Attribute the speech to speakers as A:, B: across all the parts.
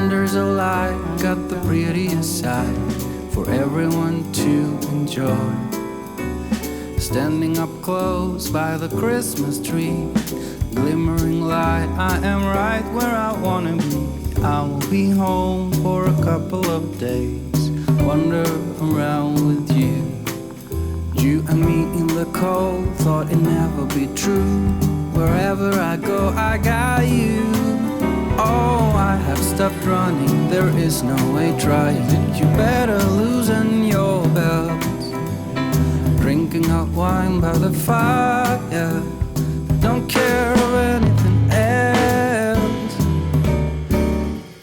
A: Wonders of life got the prettiest side for everyone to enjoy. Standing up close by the Christmas tree, glimmering light, I am right where I wanna be. I will be home for a couple of days, wander around with you. You and me in the cold, thought it'd never be true. Wherever I go, I got you. Oh, I have stopped running, there is no way trying. You better loosen your belt. Drinking hot wine by the fire, don't care of anything else.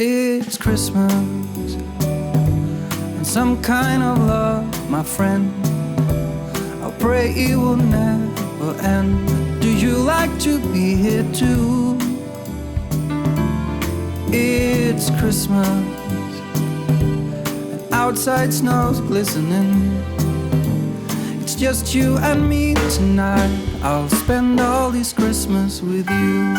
A: It's Christmas and some kind of love, my friend. I pray it will never end. Do you like to be here too? It's Christmas and outside snow's glistening. It's just you and me tonight. I'll spend all this Christmas with you.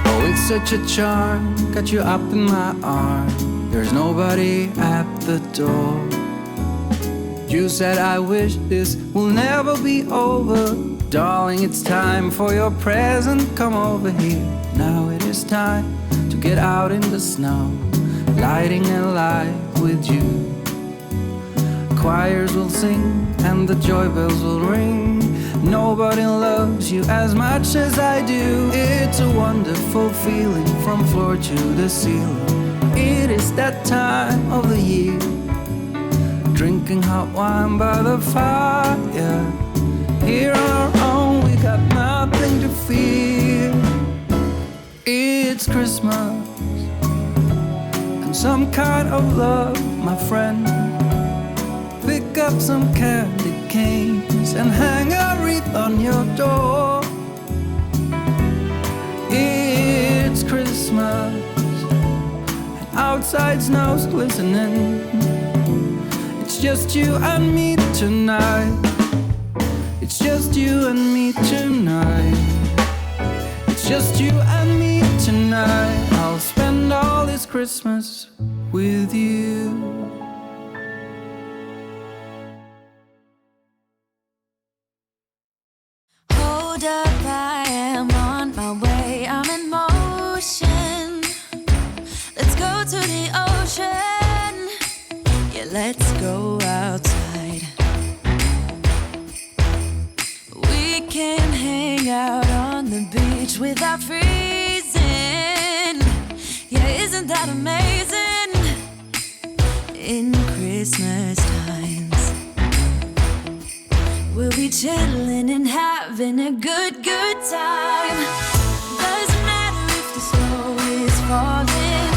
A: Oh, it's such a charm, got you up in my arm. There's nobody at the door. You said I wish this will never be over. Darling, it's time for your present, come over here. Now it is time to get out in the snow, lighting a light with you. Choirs will sing and the joy bells will ring. Nobody loves you as much as I do. It's a wonderful feeling from floor to the ceiling. It is that time of the year, drinking hot wine by the fire. Here on our own, we got nothing to fear. It's Christmas and some kind of love, my friend. Pick up some candy canes and hang a wreath on your door. It's Christmas and outside snow's glistening. It's just you and me tonight. It's just you and me tonight. It's just you and me tonight. I'll spend all this Christmas with you.
B: Hold up, I am on my way. I'm in motion. Let's go to the ocean. Yeah, let's go outside. We can hang out on the beach without freezing. Yeah, isn't that amazing? In Christmas times, we'll be chilling and having a good time. Doesn't matter if the snow is falling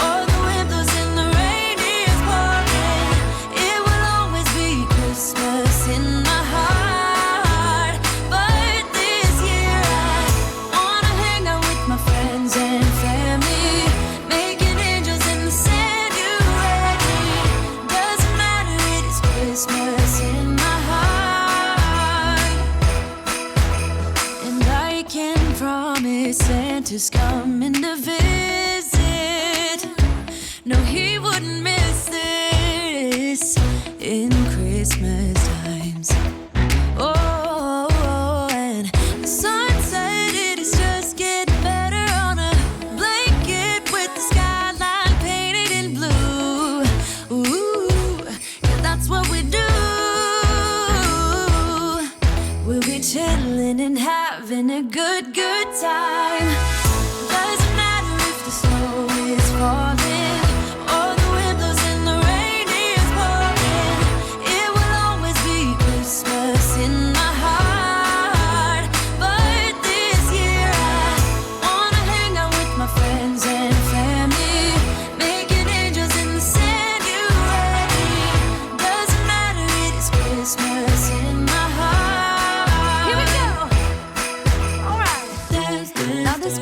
B: or the wind blows and the rain is pouring. It will always be Christmas in my heart. But this year I wanna hang out with my friends and family, making angels in the sand. You ready? Doesn't matter, it is Christmas in my heart. And I can promise Santa's coming to visit. No, he wouldn't miss this in Christmas times. Oh, and the sunset, it is just getting better on a blanket with the skyline painted in blue. Ooh, yeah, that's what we do. We'll be chilling and having a good time. Doesn't matter if the snow is falling or the wind blows and the rain is pouring. It will always be Christmas in my heart. But this year I wanna hang out with my friends and family, making angels in the sand. You ready? Doesn't matter, it is Christmas in my heart. Here we go. All right. Now this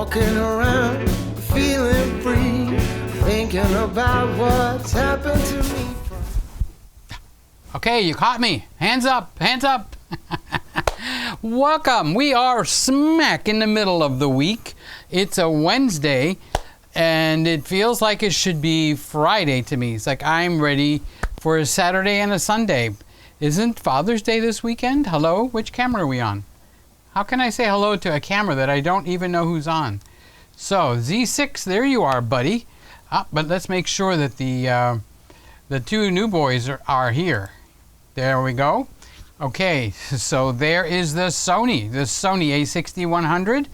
C: walking around, feeling free, thinking about what's happened to me.
D: Okay, you caught me. Hands up, hands up. Welcome. We are smack in the middle of the week. It's a Wednesday, and it feels like it should be Friday to me. It's like I'm ready for a Saturday and a Sunday. Isn't Father's Day this weekend? Hello? Which camera are we on? How can I say hello to a camera that I don't even know who's on? So, Z6, there you are, buddy. But let's make sure that the two new boys are here. There we go. Okay, so there is the Sony A6100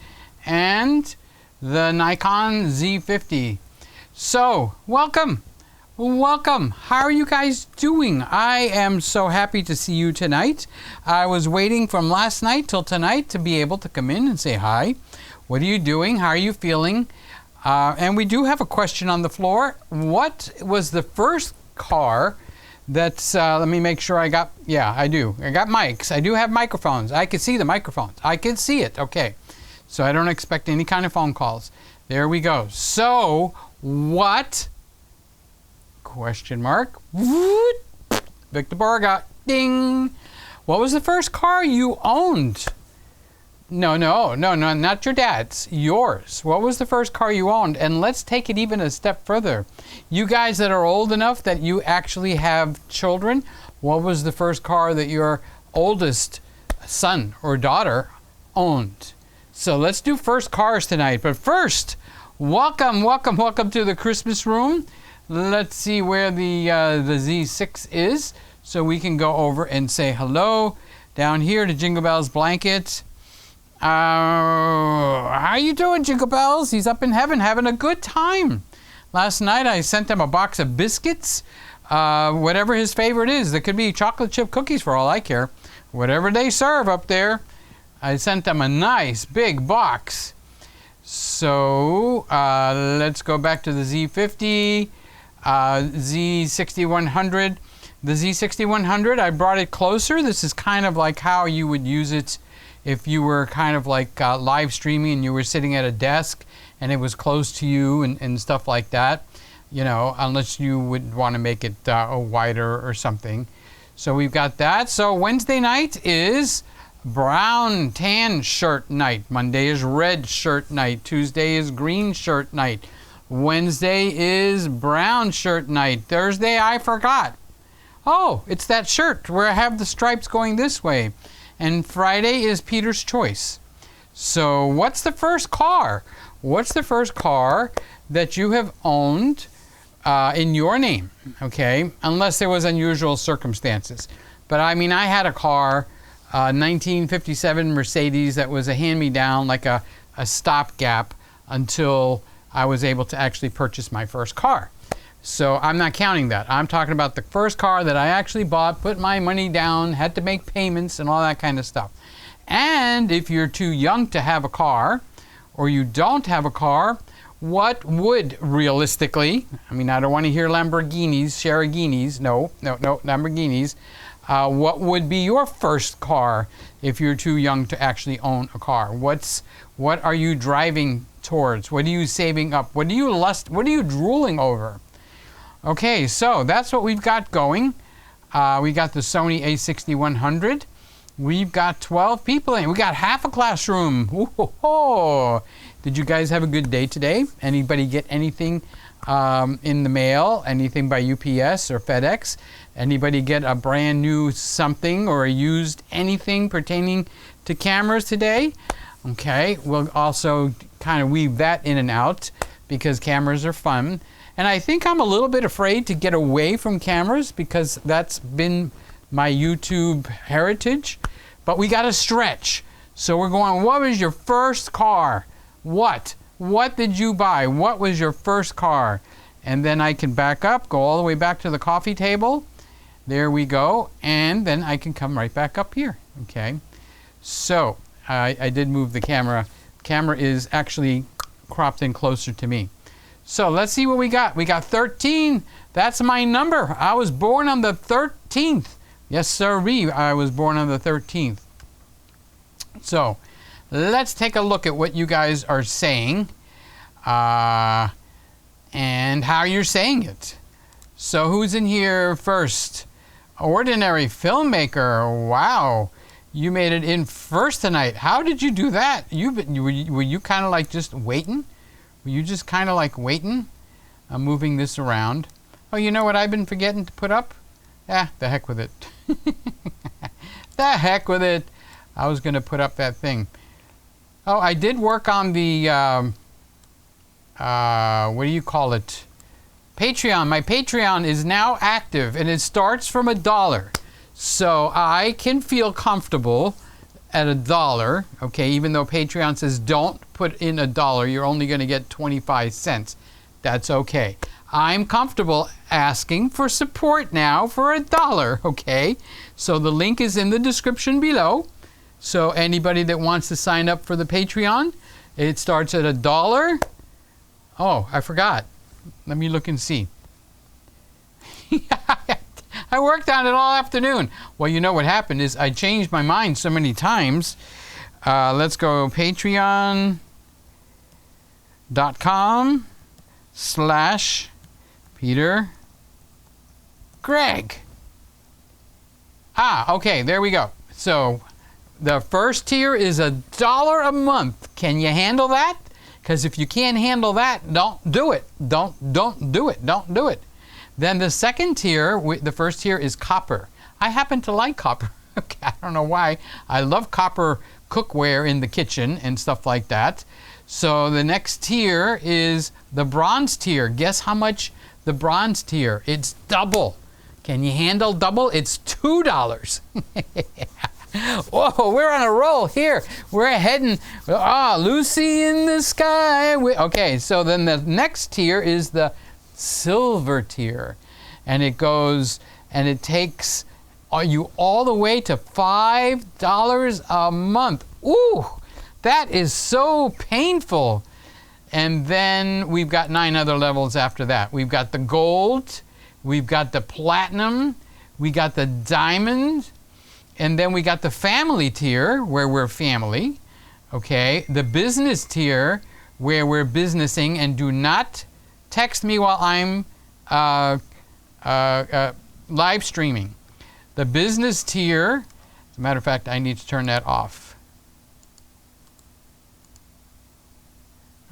D: and the Nikon Z50. So, welcome. Welcome. How are you guys doing? I am so happy to see you tonight. I was waiting from last night till tonight to be able to come in and say hi. What are you doing? How are you feeling? And we do have a question on the floor. What was the first car that's, let me make sure I got, yeah, I do. I got mics. I do have microphones. I can see the microphones. I can see it. Okay. So I don't expect any kind of phone calls. There we go. So, what? Question mark. Victor Borga. Ding. What was the first car you owned? No, not your dad's. Yours. What was the first car you owned? And let's take it even a step further. You guys that are old enough that you actually have children, what was the first car that your oldest son or daughter owned? So let's do first cars tonight. But first, welcome to the Christmas room. Let's see where the Z6 is so we can go over and say hello down here to Jingle Bells Blanket. How you doing, Jingle Bells? He's up in heaven having a good time. Last night I sent him a box of biscuits, whatever his favorite is. There could be chocolate chip cookies for all I care. Whatever they serve up there, I sent him a nice big box. So let's go back to the Z50, Z6100. The Z6100, I brought it closer. This is kind of like how you would use it if you were kind of like live streaming and you were sitting at a desk and it was close to you and stuff like that, you know, unless you would want to make it wider or something. So we've got that. So Wednesday night is brown tan shirt night. Monday is red shirt night. Tuesday is green shirt night. Wednesday is brown shirt night. Thursday, I forgot. Oh, it's that shirt where I have the stripes going this way. And Friday is Peter's choice. So what's the first car? What's the first car that you have owned in your name? Okay, unless there was unusual circumstances. But I mean, I had a car, 1957 Mercedes that was a hand-me-down, like a stopgap until I was able to actually purchase my first car. So I'm not counting that. I'm talking about the first car that I actually bought, put my money down, had to make payments and all that kind of stuff. And if you're too young to have a car, or you don't have a car, what would realistically, I mean, I don't want to hear Lamborghinis, Cherokee, no, Lamborghinis. What would be your first car if you're too young to actually own a car? What are you driving towards? What are you saving up? What are you drooling over? Okay, so that's what we've got going. We got the Sony A6100. We've got 12 people in. We got half a classroom. Ooh-ho-ho. Did you guys have a good day today? Anybody get anything in the mail? Anything by UPS or FedEx? Anybody get a brand new something or a used anything pertaining to cameras today? Okay, we'll also kind of weave that in and out because cameras are fun. And I think I'm a little bit afraid to get away from cameras because that's been my YouTube heritage. But we got to stretch. So we're going, what was your first car? What did you buy? What was your first car? And then I can back up, go all the way back to the coffee table. There we go. And then I can come right back up here. Okay. So I did move the camera. Camera is actually cropped in closer to me. So let's see what we got. We got 13. That's my number. I was born on the 13th. Yes, sirree. I was born on the 13th. So let's take a look at what you guys are saying and how you're saying it. So who's in here first? Ordinary filmmaker. Wow, you made it in first tonight. How did you do that? Were you kind of like just waiting? Were you just kind of like waiting? I'm moving this around. Oh, you know what I've been forgetting to put up? The heck with it. The heck with it. I was going to put up that thing. Oh, I did work on the, what do you call it? Patreon. My Patreon is now active, and it starts from $1. So I can feel comfortable at $1, okay, even though Patreon says don't put in $1, you're only going to get 25 cents. That's okay. I'm comfortable asking for support now for $1, okay? So the link is in the description below. So anybody that wants to sign up for the Patreon, it starts at $1. Oh, I forgot. Let me look and see. I worked on it all afternoon. Well, you know what happened is I changed my mind so many times. Let's go patreon.com/PeterGreggLive. Okay, there we go. So the first tier is $1 a month. Can you handle that? Because if you can't handle that, don't do it. Don't do it. Don't do it. Then the second tier, the first tier is copper. I happen to like copper. Okay, I don't know why. I love copper cookware in the kitchen and stuff like that. So the next tier is the bronze tier. Guess how much the bronze tier? It's double. Can you handle double? It's $2. Whoa, we're on a roll here. We're heading, Lucy in the sky. Okay, so then the next tier is the silver tier. And it goes, and it takes you all the way to $5 a month. Ooh, that is so painful. And then we've got 9 other levels after that. We've got the gold, we've got the platinum, we got the diamond, and then we got the family tier, where we're family, okay? The business tier, where we're businessing, and do not text me while I'm live streaming. The business tier, as a matter of fact, I need to turn that off.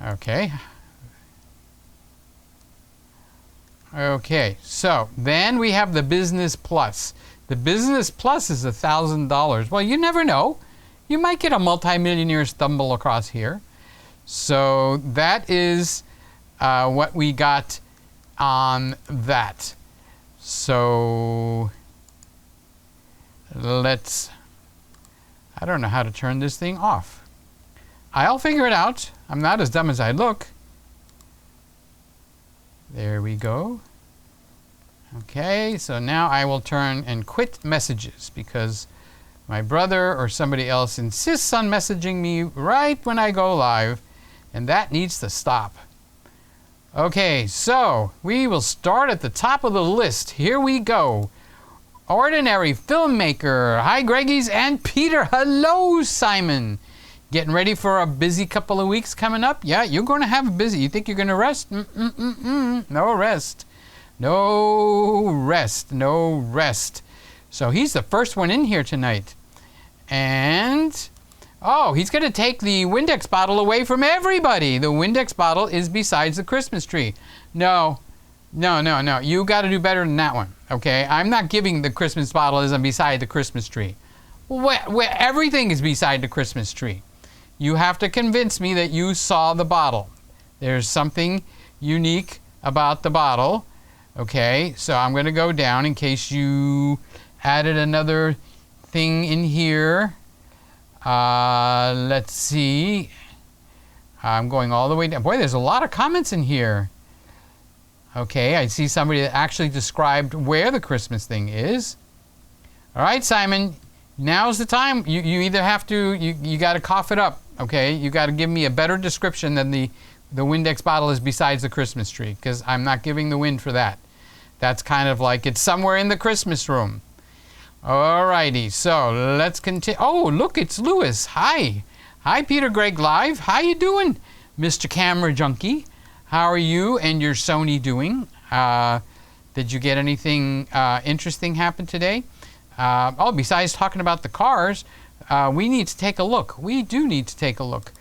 D: Okay. Okay, so then we have the Business Plus. The Business Plus is $1,000. Well, you never know. You might get a multimillionaire stumble across here. So that is what we got on that. So let's, I don't know how to turn this thing off. I'll figure it out. I'm not as dumb as I look. There we go. Okay, so now I will turn and quit messages because my brother or somebody else insists on messaging me right when I go live, and that needs to stop. Okay, so we will start at the top of the list. Here we go. Ordinary filmmaker. Hi, Greggies and Peter. Hello, Simon. Getting ready for a busy couple of weeks coming up? Yeah, you're going to have a busy. You think you're going to rest? No rest. No rest. No rest. So he's the first one in here tonight. And, oh, he's going to take the Windex bottle away from everybody. The Windex bottle is besides the Christmas tree. No. You got to do better than that one, okay? I'm not giving the Christmas bottle as I'm beside the Christmas tree. Where everything is beside the Christmas tree. You have to convince me that you saw the bottle. There's something unique about the bottle. Okay, so I'm going to go down in case you added another thing in here. Let's see. I'm going all the way down. Boy, there's a lot of comments in here. Okay, I see somebody that actually described where the Christmas thing is. All right, Simon, now's the time. You either have to, you got to cough it up. Okay, you got to give me a better description than the Windex bottle is besides the Christmas tree, because I'm not giving the wind for that. That's kind of like it's somewhere in the Christmas room. Alrighty, so let's continue. Oh, look, it's Lewis. Hi. Hi, PeterGreggLive. How you doing, Mr. Camera Junkie? How are you and your Sony doing? Did you get anything interesting happen today? Oh, besides talking about the cars, we need to take a look. We do need to take a look.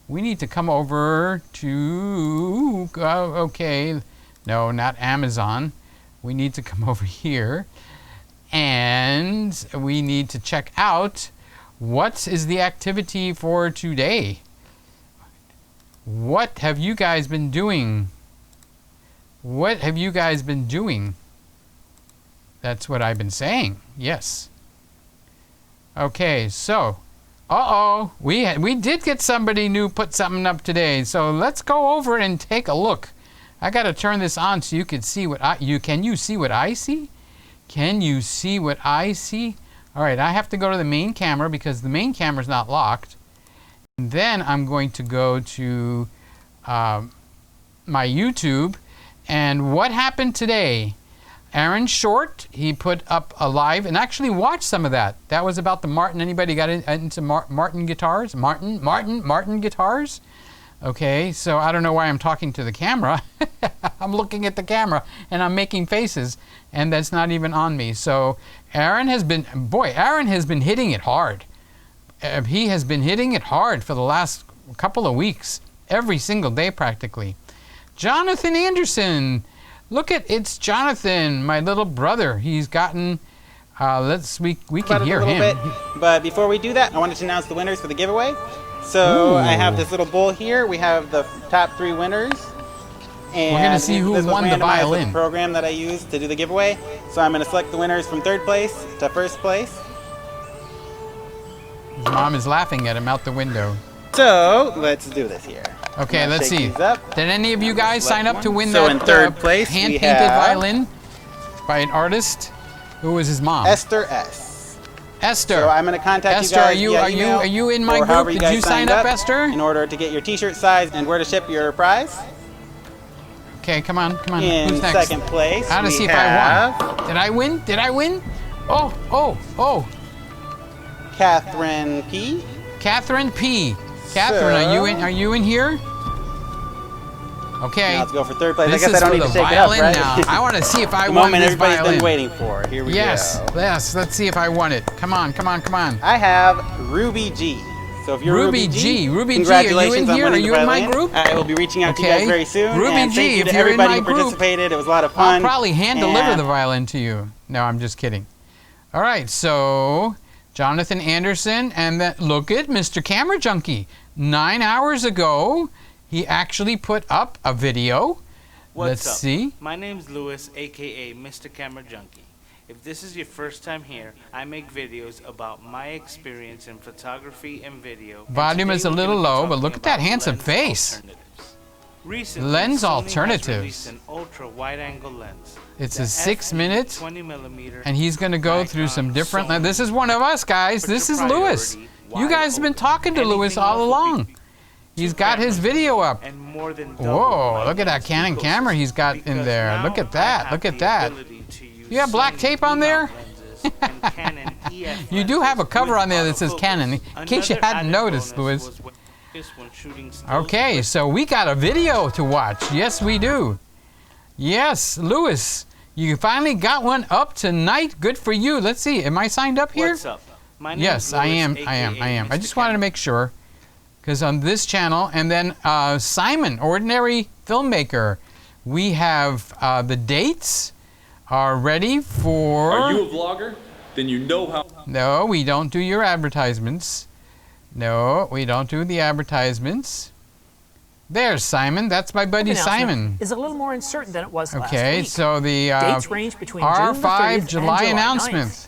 D: We need to come over to, okay, no, not Amazon. We need to come over here, and we need to check out what is the activity for today. What have you guys been doing? What have you guys been doing? That's what I've been saying. Yes. Okay, so, we did get somebody new put something up today. So let's go over and take a look. I got to turn this on so you can see what can you see what I see? Can you see what I see? All right, I have to go to the main camera because the main camera is not locked. And then I'm going to go to my YouTube. And what happened today? Aaron Short, he put up a live and actually watched some of that. That was about the Martin. Anybody got into Martin guitars? Martin guitars? Okay, so I don't know why I'm talking to the camera. I'm looking at the camera and I'm making faces, and that's not even on me. So Aaron has been hitting it hard. He has been hitting it hard for the last couple of weeks, every single day practically. Jonathan Anderson, look at, it's Jonathan, my little brother. He's gotten, we can hear him.
E: But before we do that, I wanted to announce the winners for the giveaway. So I have this little bowl here. We have the top 3 winners. And
D: we're going to see who won the violin.
E: The program that I used to do the giveaway. So I'm going to select the winners from 3rd place to 1st place.
D: His mom is laughing at him out the window.
E: So let's do this here.
D: Okay, let's see. Did any of you guys sign up to win
E: that
D: in
E: 3rd place,
D: hand-painted violin by an artist? Who was his mom?
E: Esther S.
D: Esther.
E: So I'm going to contact
D: Esther,
E: you guys
D: are you in my group? Did you sign up, Esther?
E: In order to get your t-shirt size and where to ship your prize.
D: Okay, come on.
E: In
D: Who's next?
E: 2nd place,
D: I gotta see if I won. Did I win? Oh.
E: Catherine P.
D: Catherine P. Catherine, are you in here? Okay.
E: Now let's go for 3rd place.
D: This
E: I guess I don't need to shake it up, right?
D: Now. I want to see if I
E: the
D: won
E: moment
D: this
E: everybody's
D: violin.
E: been waiting for. Here we go.
D: Yes. Let's see if I won it. Come on.
E: I have Ruby G. So if you're Ruby G,
D: are
E: congratulations
D: you in here?
E: on winning
D: Are you
E: the
D: in my
E: violin.
D: group?
E: I will be reaching out to you guys very soon.
D: Ruby
E: and
D: G,
E: thank you
D: if
E: to
D: you're in
E: everybody
D: my
E: who
D: group,
E: participated. It was a lot of fun.
D: I'll probably hand deliver the violin to you. No, I'm just kidding. All right, so Jonathan Anderson, and then look at Mr. Camera Junkie. 9 hours ago, he actually put up a video. Let's see.
F: My name's Louis, aka Mr. Camera Junkie. If this is your first time here, I make videos about my experience in photography and video.
D: Volume is a little low, but look at that handsome face.
F: Recently,
D: Lens
F: Sony
D: alternatives.
F: has released an ultra wide-angle lens.
D: It's a 6 minute,
F: 20mm,
D: and he's going to go through some different. This is one of us, guys. This is Louis. You guys have been talking to Louis all along. He's got his video up. Whoa, look at that Canon camera he's got in there. Look at that. Look at that. You have black tape on there? You do have a cover on there that says Canon, in case you hadn't noticed, Louis. Okay, so we got a video to watch. Yes, we do. Yes, Louis, you finally got one up tonight. Good for you. Let's see. Am I signed up here?
F: What's up? My name
D: Yes,
F: is Louis,
D: I am.
F: AKA
D: I just wanted to make sure. Because on this channel, and then Simon, Ordinary Filmmaker, we have the dates are ready for...
G: Are you a vlogger? Then you know how...
D: No, we don't do your advertisements. No, we don't do the advertisements. There's Simon. That's my buddy Simon.
H: Is a little more uncertain than it was last
D: Okay,
H: week.
D: so the
H: Dates range between
D: R5
H: June 30th
D: July
H: and
D: announcement.
H: 9th.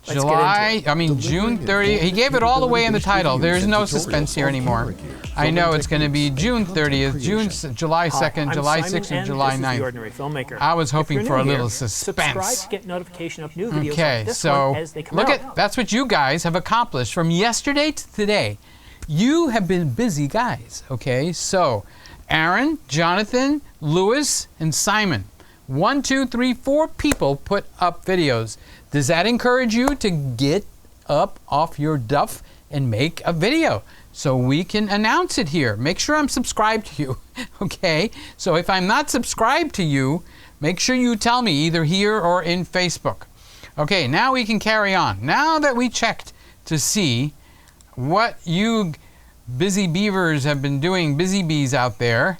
H: Let's get into it.
D: June 30th. He gave it all away in the title. There's no suspense here anymore. I know it's going to be June 30th, July 2nd, July 6th, and July 9th. I was hoping for a little suspense.
H: Subscribe to get notification of new videos
D: Okay,
H: like this
D: so
H: one as they come
D: look
H: out.
D: at that's what you guys have accomplished from yesterday to today. You have been busy guys. Okay, so Aaron, Jonathan, Louis, and Simon. 1, 2, 3, 4 people put up videos. Does that encourage you to get up off your duff and make a video so we can announce it here. Make sure I'm subscribed to you, okay? So if I'm not subscribed to you, make sure you tell me either here or in Facebook. Okay, now we can carry on. Now that we checked to see what you busy beavers have been doing, busy bees out there,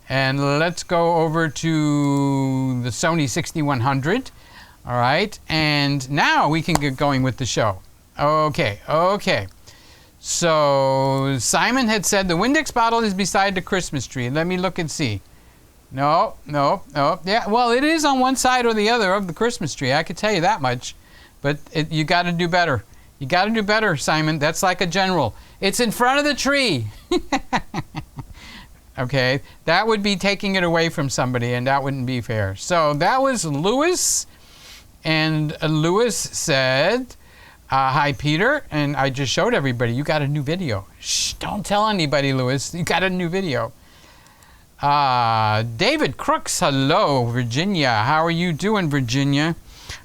D: and let's go over to the Sony 6100. All right, and now we can get going with the show. Okay. So Simon had said the Windex bottle is beside the Christmas tree. Let me look and see. No. Yeah, well, it is on one side or the other of the Christmas tree. I could tell you that much. But you got to do better. You got to do better, Simon. That's like a general. It's in front of the tree. Okay, that would be taking it away from somebody, and that wouldn't be fair. So that was Lewis. And Lewis said, hi, Peter. And I just showed everybody, you got a new video. Shh, don't tell anybody, Lewis. You got a new video. David Crooks, hello, Virginia. How are you doing, Virginia?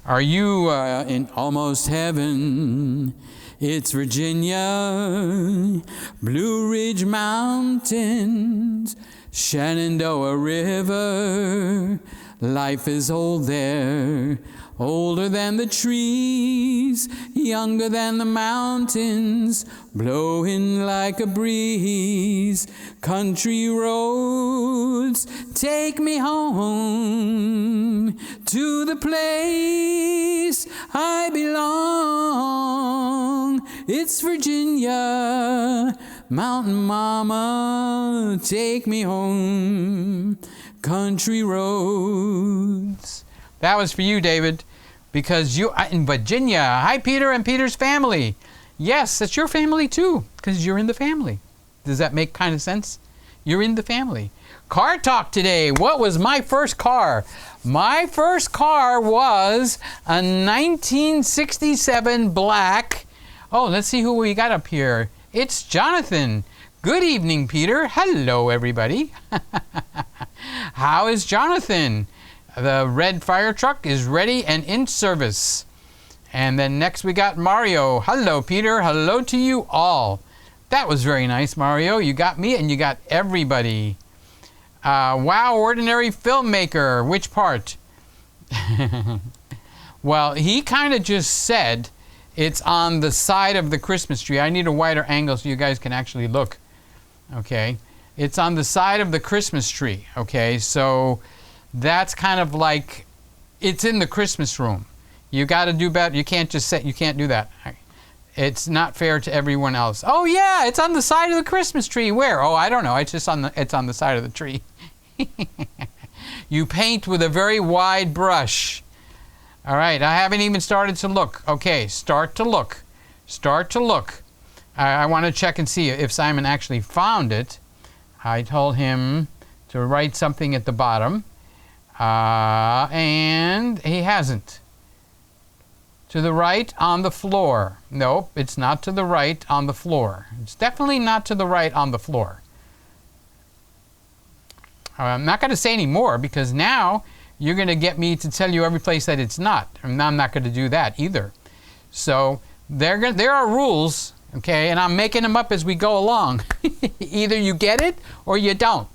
D: Are you in almost heaven? It's Virginia, Blue Ridge Mountains, Shenandoah River. Life is old there, older than the trees, younger than the mountains, blowing like a breeze. Country roads take me home to the place I belong. It's Virginia, Mountain Mama, take me home. Country roads. That was for you, David, because you are in Virginia. Hi, Peter and Peter's family. Yes, that's your family too, because you're in the family. Does that make kind of sense? You're in the family. Car talk today. What was my first car? My first car was a 1967 black. Oh, let's see who we got up here. It's Jonathan. Good evening, Peter. Hello, everybody. How is Jonathan? The red fire truck is ready and in service. And then next we got Mario. Hello, Peter. Hello to you all. That was very nice, Mario. You got me and you got everybody. Wow, ordinary filmmaker. Which part? Well, he kind of just said it's on the side of the Christmas tree. I need a wider angle so you guys can actually look. Okay. It's on the side of the Christmas tree. Okay. So that's kind of like it's in the Christmas room. You got to do better. You can't just say, you can't do that. It's not fair to everyone else. Oh yeah, it's on the side of the Christmas tree. Where? Oh, I don't know. It's just it's on the side of the tree. You paint with a very wide brush. All right, I haven't even started to look. Okay, start to look. Start to look. I want to check and see if Simon actually found it. I told him to write something at the bottom, and he hasn't. To the right on the floor. Nope, it's not to the right on the floor. It's definitely not to the right on the floor. I'm not going to say any more because now you're going to get me to tell you every place that it's not. And I'm not going to do that either. So there are rules, okay, and I'm making them up as we go along. Either you get it or you don't.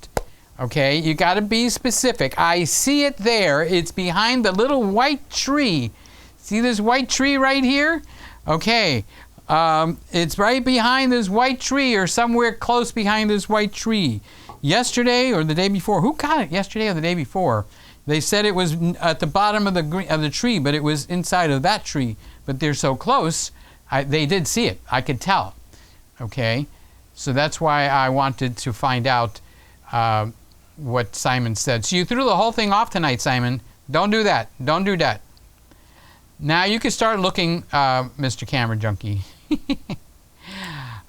D: Okay, you got to be specific. I see it there. It's behind the little white tree. See this white tree right here? Okay, it's right behind this white tree or somewhere close behind this white tree. Yesterday or the day before, who got it yesterday or the day before? They said it was at the bottom of the tree, but it was inside of that tree. But they're so close, they did see it. I could tell. Okay, so that's why I wanted to find out what Simon said. So you threw the whole thing off tonight, Simon. Don't do that. Don't do that. Now you can start looking, Mr. Camera Junkie.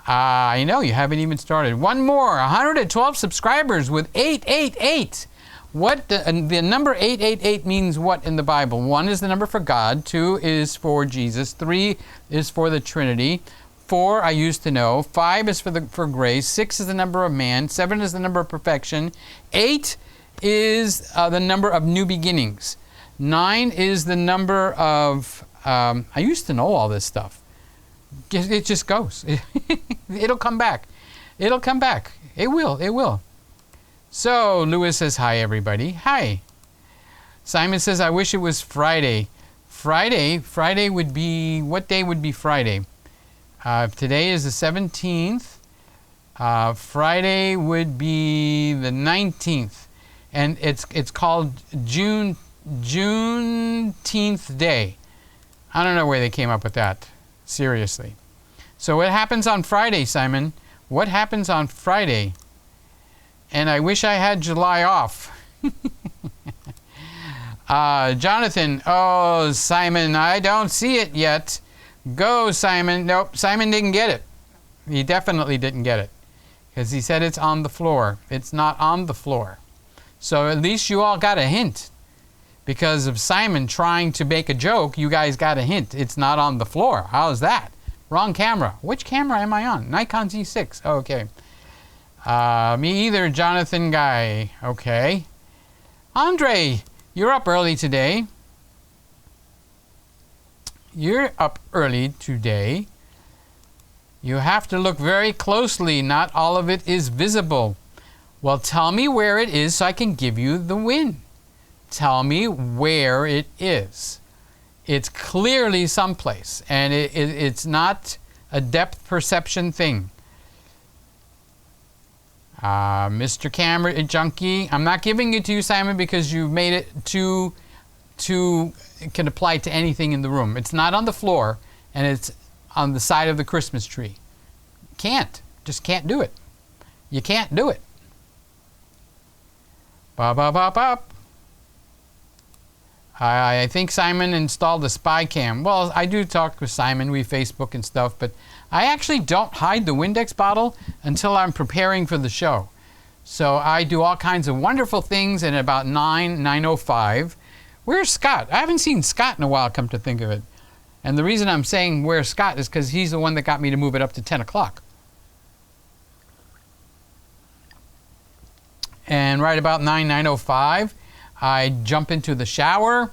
D: I know you haven't even started. One more, 112 subscribers with 888. What the number 888 means what in the Bible? 1 is the number for God, 2 is for Jesus, 3 is for the Trinity, 4 I used to know, 5 is for grace, 6 is the number of man, 7 is the number of perfection, 8 is the number of new beginnings, 9 is the number of I used to know all this stuff. It just goes. It'll come back. It'll come back. It will. It will. So Lewis says, hi, everybody. Hi. Simon says, I wish it was Friday. Friday would be, what day would be Friday? Today is the 17th. Friday would be the 19th. And it's called Juneteenth Day. I don't know where they came up with that. Seriously. So what happens on Friday, Simon? What happens on Friday? And I wish I had July off. Jonathan, oh, Simon, I don't see it yet. Go, Simon. Nope, Simon didn't get it. He definitely didn't get it. Because he said it's on the floor. It's not on the floor. So at least you all got a hint. Because of Simon trying to make a joke, you guys got a hint. It's not on the floor. How's that? Wrong camera. Which camera am I on? Nikon Z6. Okay. Me either, Jonathan Guy. Okay. Andre, you're up early today. You're up early today. You have to look very closely. Not all of it is visible. Well, tell me where it is so I can give you the win. Tell me where it is. It's clearly someplace, and it's not a depth perception thing. Mr. Camera Junkie, I'm not giving it to you, Simon, because you made it too it can apply to anything in the room. It's not on the floor, and it's on the side of the Christmas tree. Just can't do it. You can't do it. Bop, bop, bop, bop. I think Simon installed a spy cam. Well, I do talk with Simon. We Facebook and stuff, but I actually don't hide the Windex bottle until I'm preparing for the show. So I do all kinds of wonderful things, and at about 9:05, where's Scott? I haven't seen Scott in a while, come to think of it. And the reason I'm saying where's Scott is because he's the one that got me to move it up to 10 o'clock. And right about 9:05, I jump into the shower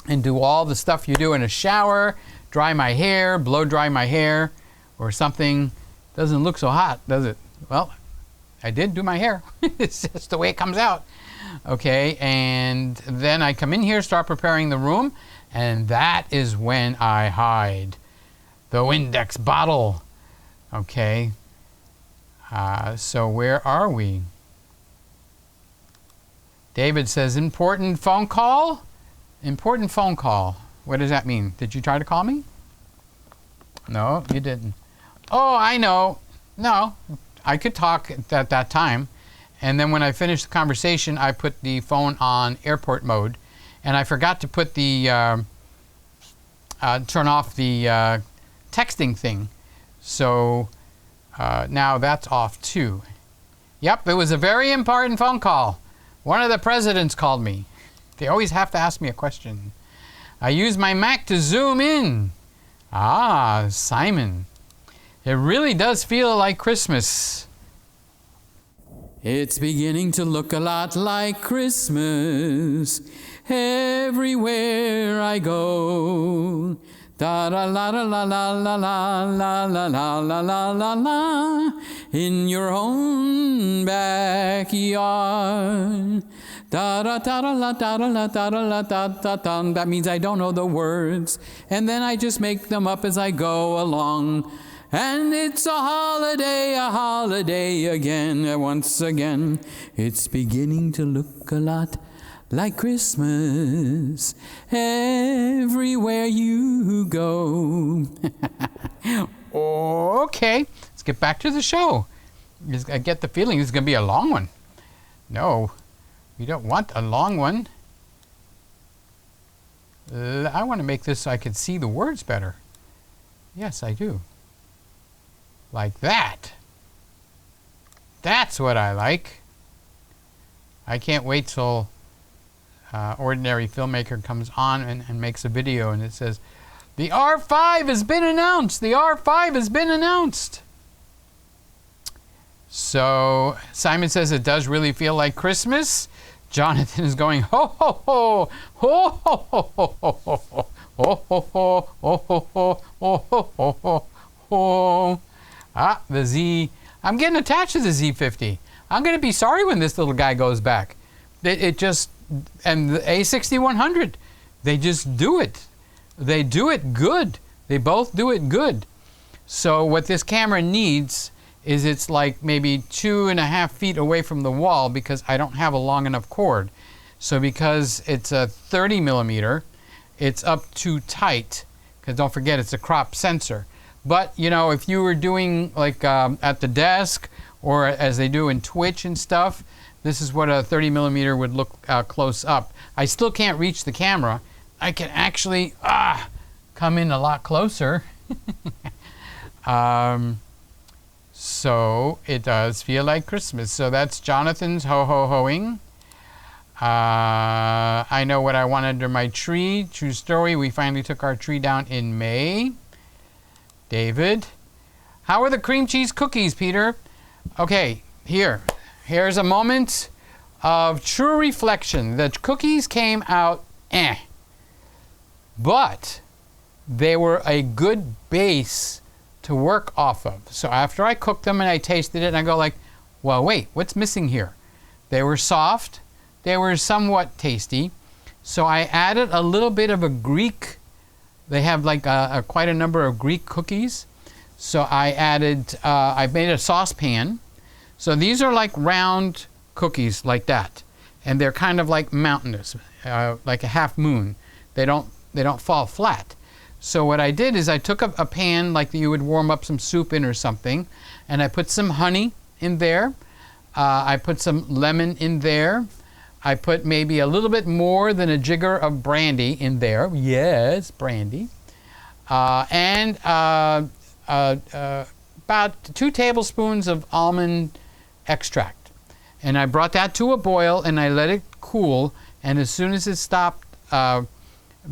D: and do all the stuff you do in a shower, dry my hair, blow dry my hair or something. Doesn't look so hot, does it? Well, I did do my hair. It's just the way it comes out. Okay, and then I come in here, start preparing the room, and that is when I hide the Windex bottle. Okay, so where are we? David says, important phone call? Important phone call. What does that mean? Did you try to call me? No, you didn't. Oh, I know. No, I could talk at that time. And then when I finished the conversation, I put the phone on airport mode. And I forgot to put the, turn off the texting thing. So now that's off too. Yep, it was a very important phone call. One of the presidents called me. They always have to ask me a question. I use my Mac to zoom in. Ah, Simon. It really does feel like Christmas. It's beginning to look a lot like Christmas everywhere I go. Da da la la la la la la la la la la la la la in your own backyard. Da da da da la da da la da da la da da da. That means I don't know the words, and then I just make them up as I go along. And it's a holiday again, once again. It's beginning to look a lot like Christmas everywhere you go. Okay, let's get back to the show. I get the feeling this is going to be a long one. No, we don't want a long one. I want to make this so I can see the words better. Yes, I do. Like that. That's what I like. I can't wait till ordinary filmmaker comes on and makes a video and it says, the R5 has been announced! The R5 has been announced! So Simon says it does really feel like Christmas. Jonathan is going, ho ho ho, ho ho ho ho ho ho Oh, ho, ho, oh, ho, ho, oh, ho, ho, ho, ho. Ah, the Z. I'm getting attached to the Z50. I'm going to be sorry when this little guy goes back. It just, and the A6100, they just do it. They do it good. They both do it good. So what this camera needs is it's like maybe 2.5 feet away from the wall because I don't have a long enough cord. So because it's a 30 millimeter, it's up too tight, because don't forget it's a crop sensor. But you know, if you were doing like at the desk or as they do in Twitch and stuff, this is what a 30 millimeter would look close up. I still can't reach the camera. I can actually come in a lot closer. So it does feel like Christmas. So that's Jonathan's ho-ho-hoing. I know what I want under my tree. True story, we finally took our tree down in May. David. How are the cream cheese cookies, Peter? Okay, here's a moment of true reflection. The cookies came out but they were a good base to work off of. So after I cooked them and I tasted it, and I go like, well, wait, what's missing here? They were soft. They were somewhat tasty. So I added a little bit of a Greek. They have like quite a number of Greek cookies. So I added, I made a saucepan. So these are like round cookies like that. And they're kind of like mountainous, like a half moon. They don't fall flat. So what I did is I took a pan like you would warm up some soup in or something, and I put some honey in there. I put some lemon in there. I put maybe a little bit more than a jigger of brandy in there. Yes, brandy. And about 2 tablespoons of almond extract. And I brought that to a boil and I let it cool. And as soon as it stopped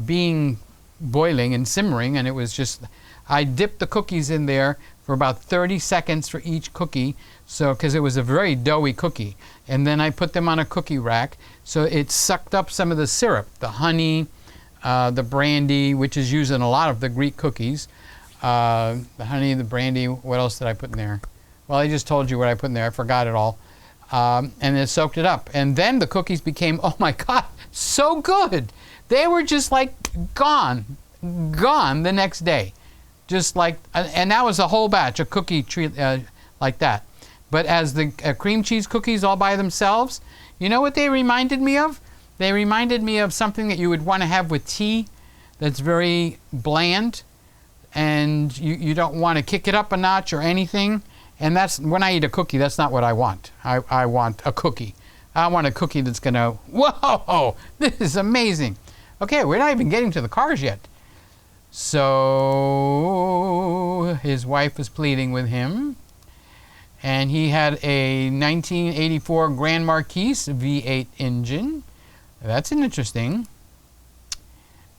D: being boiling and simmering, and it was just, I dipped the cookies in there for about 30 seconds for each cookie, so because it was a very doughy cookie, and then I put them on a cookie rack, so it sucked up some of the syrup, the honey, the brandy, which is used in a lot of the Greek cookies, the honey, the brandy. What else did I put in there? Well, I just told you what I put in there. I forgot it all. And it soaked it up, and then the cookies became, oh my God, so good. They were just like gone the next day. Just like, and that was a whole batch, a cookie tree like that. But as the cream cheese cookies all by themselves, you know what they reminded me of? They reminded me of something that you would want to have with tea that's very bland, and you don't want to kick it up a notch or anything. And that's, when I eat a cookie, that's not what I want. I want a cookie. I want a cookie that's going to, whoa, this is amazing. Okay, we're not even getting to the cars yet. So his wife was pleading with him, and he had a 1984 Grand Marquis V8 engine. That's interesting.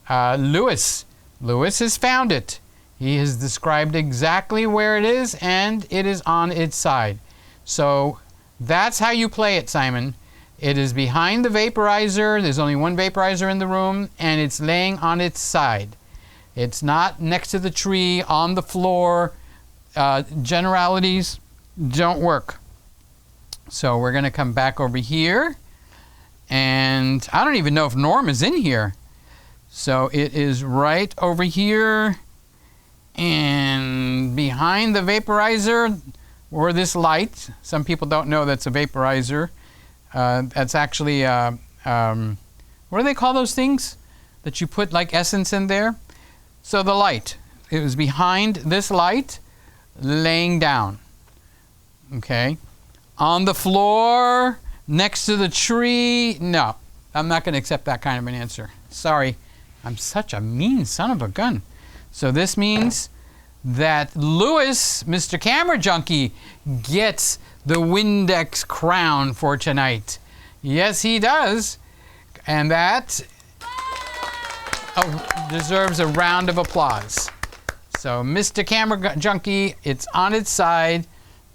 D: Lewis has found it. He has described exactly where it is, and it is on its side. So that's how you play it, Simon. It is behind the vaporizer. There's only one vaporizer in the room, and it's laying on its side. It's not next to the tree, on the floor. Generalities don't work. So we're going to come back over here, and I don't even know if Norm is in here. So it is right over here, and behind the vaporizer, or this light. Some people don't know that's a vaporizer. That's actually, what do they call those things that you put like essence in there? So the light, it was behind this light, laying down, okay? On the floor, next to the tree, no. I'm not going to accept that kind of an answer. Sorry, I'm such a mean son of a gun. So this means that Lewis, Mr. Camera Junkie, gets the Windex crown for tonight. Yes, he does. And that deserves a round of applause. So, Mr. Camera Junkie, it's on its side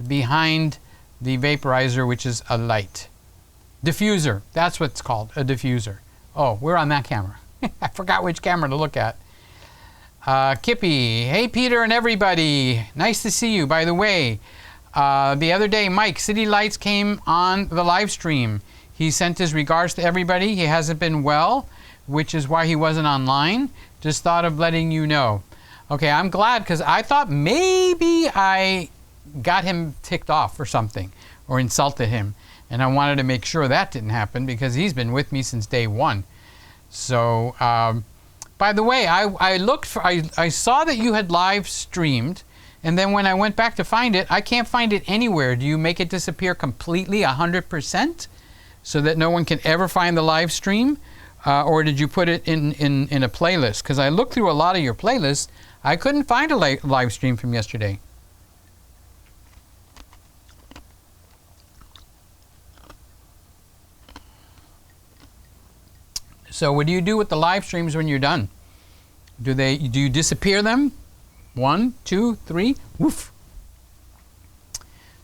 D: behind the vaporizer, which is a light. Diffuser, that's what it's called, a diffuser. Oh, we're on that camera. I forgot which camera to look at. Kippy, hey Peter and everybody. Nice to see you. By the way, the other day Mike, City Lights came on the live stream. He sent his regards to everybody. He hasn't been well, which is why he wasn't online. Just thought of letting you know. Okay, I'm glad because I thought maybe I got him ticked off or something or insulted him. And I wanted to make sure that didn't happen because he's been with me since day one. So, by the way, I saw that you had live streamed. And then when I went back to find it, I can't find it anywhere. Do you make it disappear completely 100%? So that no one can ever find the live stream? Or did you put it in a playlist? Because I looked through a lot of your playlists. I couldn't find a live stream from yesterday. So what do you do with the live streams when you're done? Do you disappear them? 1, 2, 3, woof.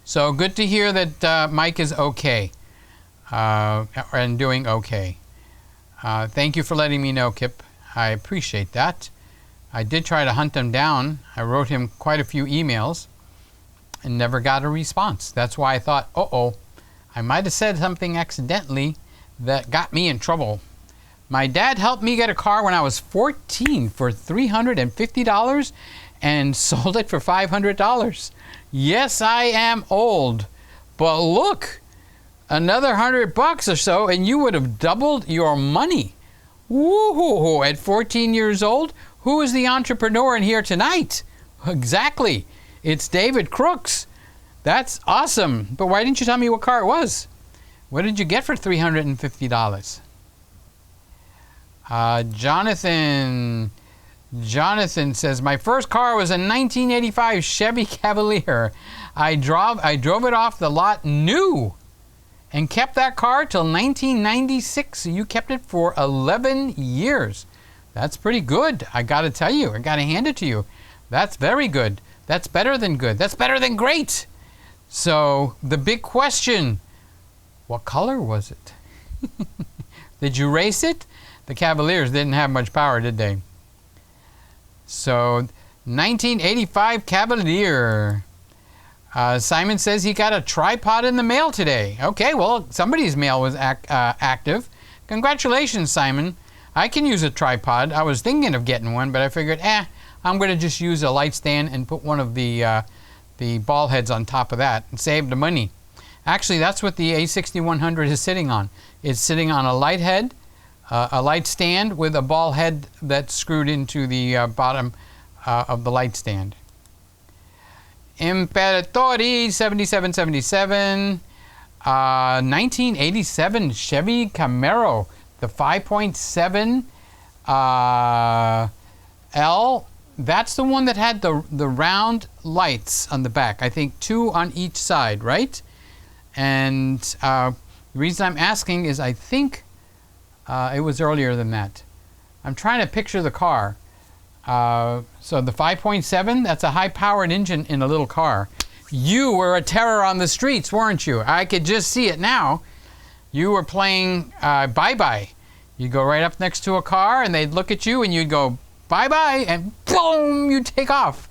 D: So good to hear that Mike is okay. And doing okay. Thank you for letting me know, Kip. I appreciate that. I did try to hunt him down. I wrote him quite a few emails and never got a response. That's why I thought, uh-oh, I might have said something accidentally that got me in trouble. My dad helped me get a car when I was 14 for $350 and sold it for $500. Yes, I am old, but look, another $100 or so and you would have doubled your money. Woo-hoo-hoo, at 14 years old, who is the entrepreneur in here tonight? Exactly, it's David Crooks. That's awesome, but why didn't you tell me what car it was? What did you get for $350? Jonathan says, my first car was a 1985 Chevy Cavalier. I drove it off the lot new and kept that car till 1996. So you kept it for 11 years. That's pretty good. I got to tell you. I got to hand it to you. That's very good. That's better than good. That's better than great. So the big question, what color was it? Did you race it? The Cavaliers didn't have much power, did they? So, 1985 Cavalier. Simon says he got a tripod in the mail today. Okay, well, somebody's mail was active. Congratulations, Simon. I can use a tripod. I was thinking of getting one, but I figured, I'm going to just use a light stand and put one of the ball heads on top of that and save the money. Actually, that's what the A6100 is sitting on. It's sitting on a light head, a light stand with a ball head that's screwed into the bottom of the light stand. Imperatori 7777, 1987 Chevy Camaro, the 5.7 L. That's the one that had the round lights on the back. I think 2 on each side, right? And the reason I'm asking is I think it was earlier than that. I'm trying to picture the car. So the 5.7, that's a high-powered engine in a little car. You were a terror on the streets, weren't you? I could just see it now. You were playing bye-bye. You'd go right up next to a car, and they'd look at you, and you'd go, bye-bye, and boom, you take off.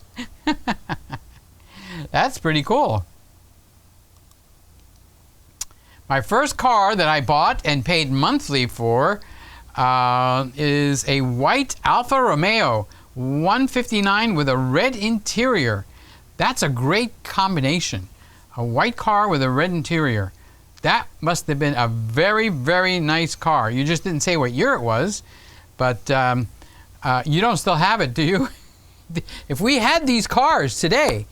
D: That's pretty cool. My first car that I bought and paid monthly for is a white Alfa Romeo 159 with a red interior. That's a great combination. A white car with a red interior. That must have been a very, very nice car. You just didn't say what year it was, but you don't still have it, do you? If we had these cars today,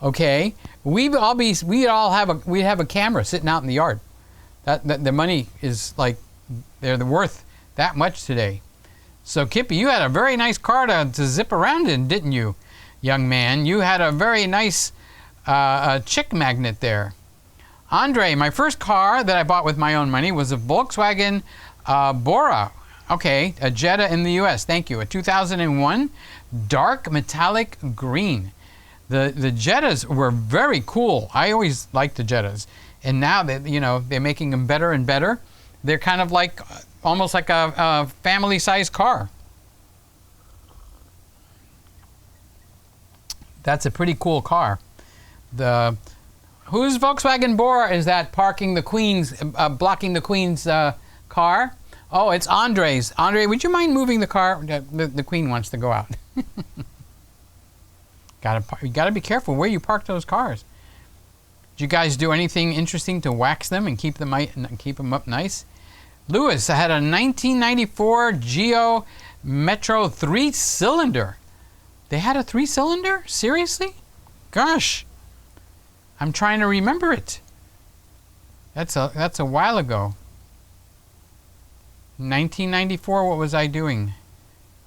D: okay, we'd have a camera sitting out in the yard. That the money is like they're worth that much today. So Kippy, you had a very nice car to zip around in, didn't you, young man? You had a very nice chick magnet there. Andre, my first car that I bought with my own money was a Volkswagen Bora. Okay, a Jetta in the U.S. Thank you. A 2001 dark metallic green. The Jettas were very cool. I always liked the Jettas. And now they're making them better and better. They're kind of like almost like a family-sized car. That's a pretty cool car. Whose Volkswagen Bora is that parking the Queen's, blocking the Queen's car? Oh, it's Andre's. Andre, would you mind moving the car? The Queen wants to go out. You gotta be careful where you park those cars. Did you guys do anything interesting to wax them and keep them up nice? Lewis, I had a 1994 Geo Metro 3-cylinder. They had a 3-cylinder? Seriously? Gosh. I'm trying to remember it. That's a while ago. 1994, what was I doing?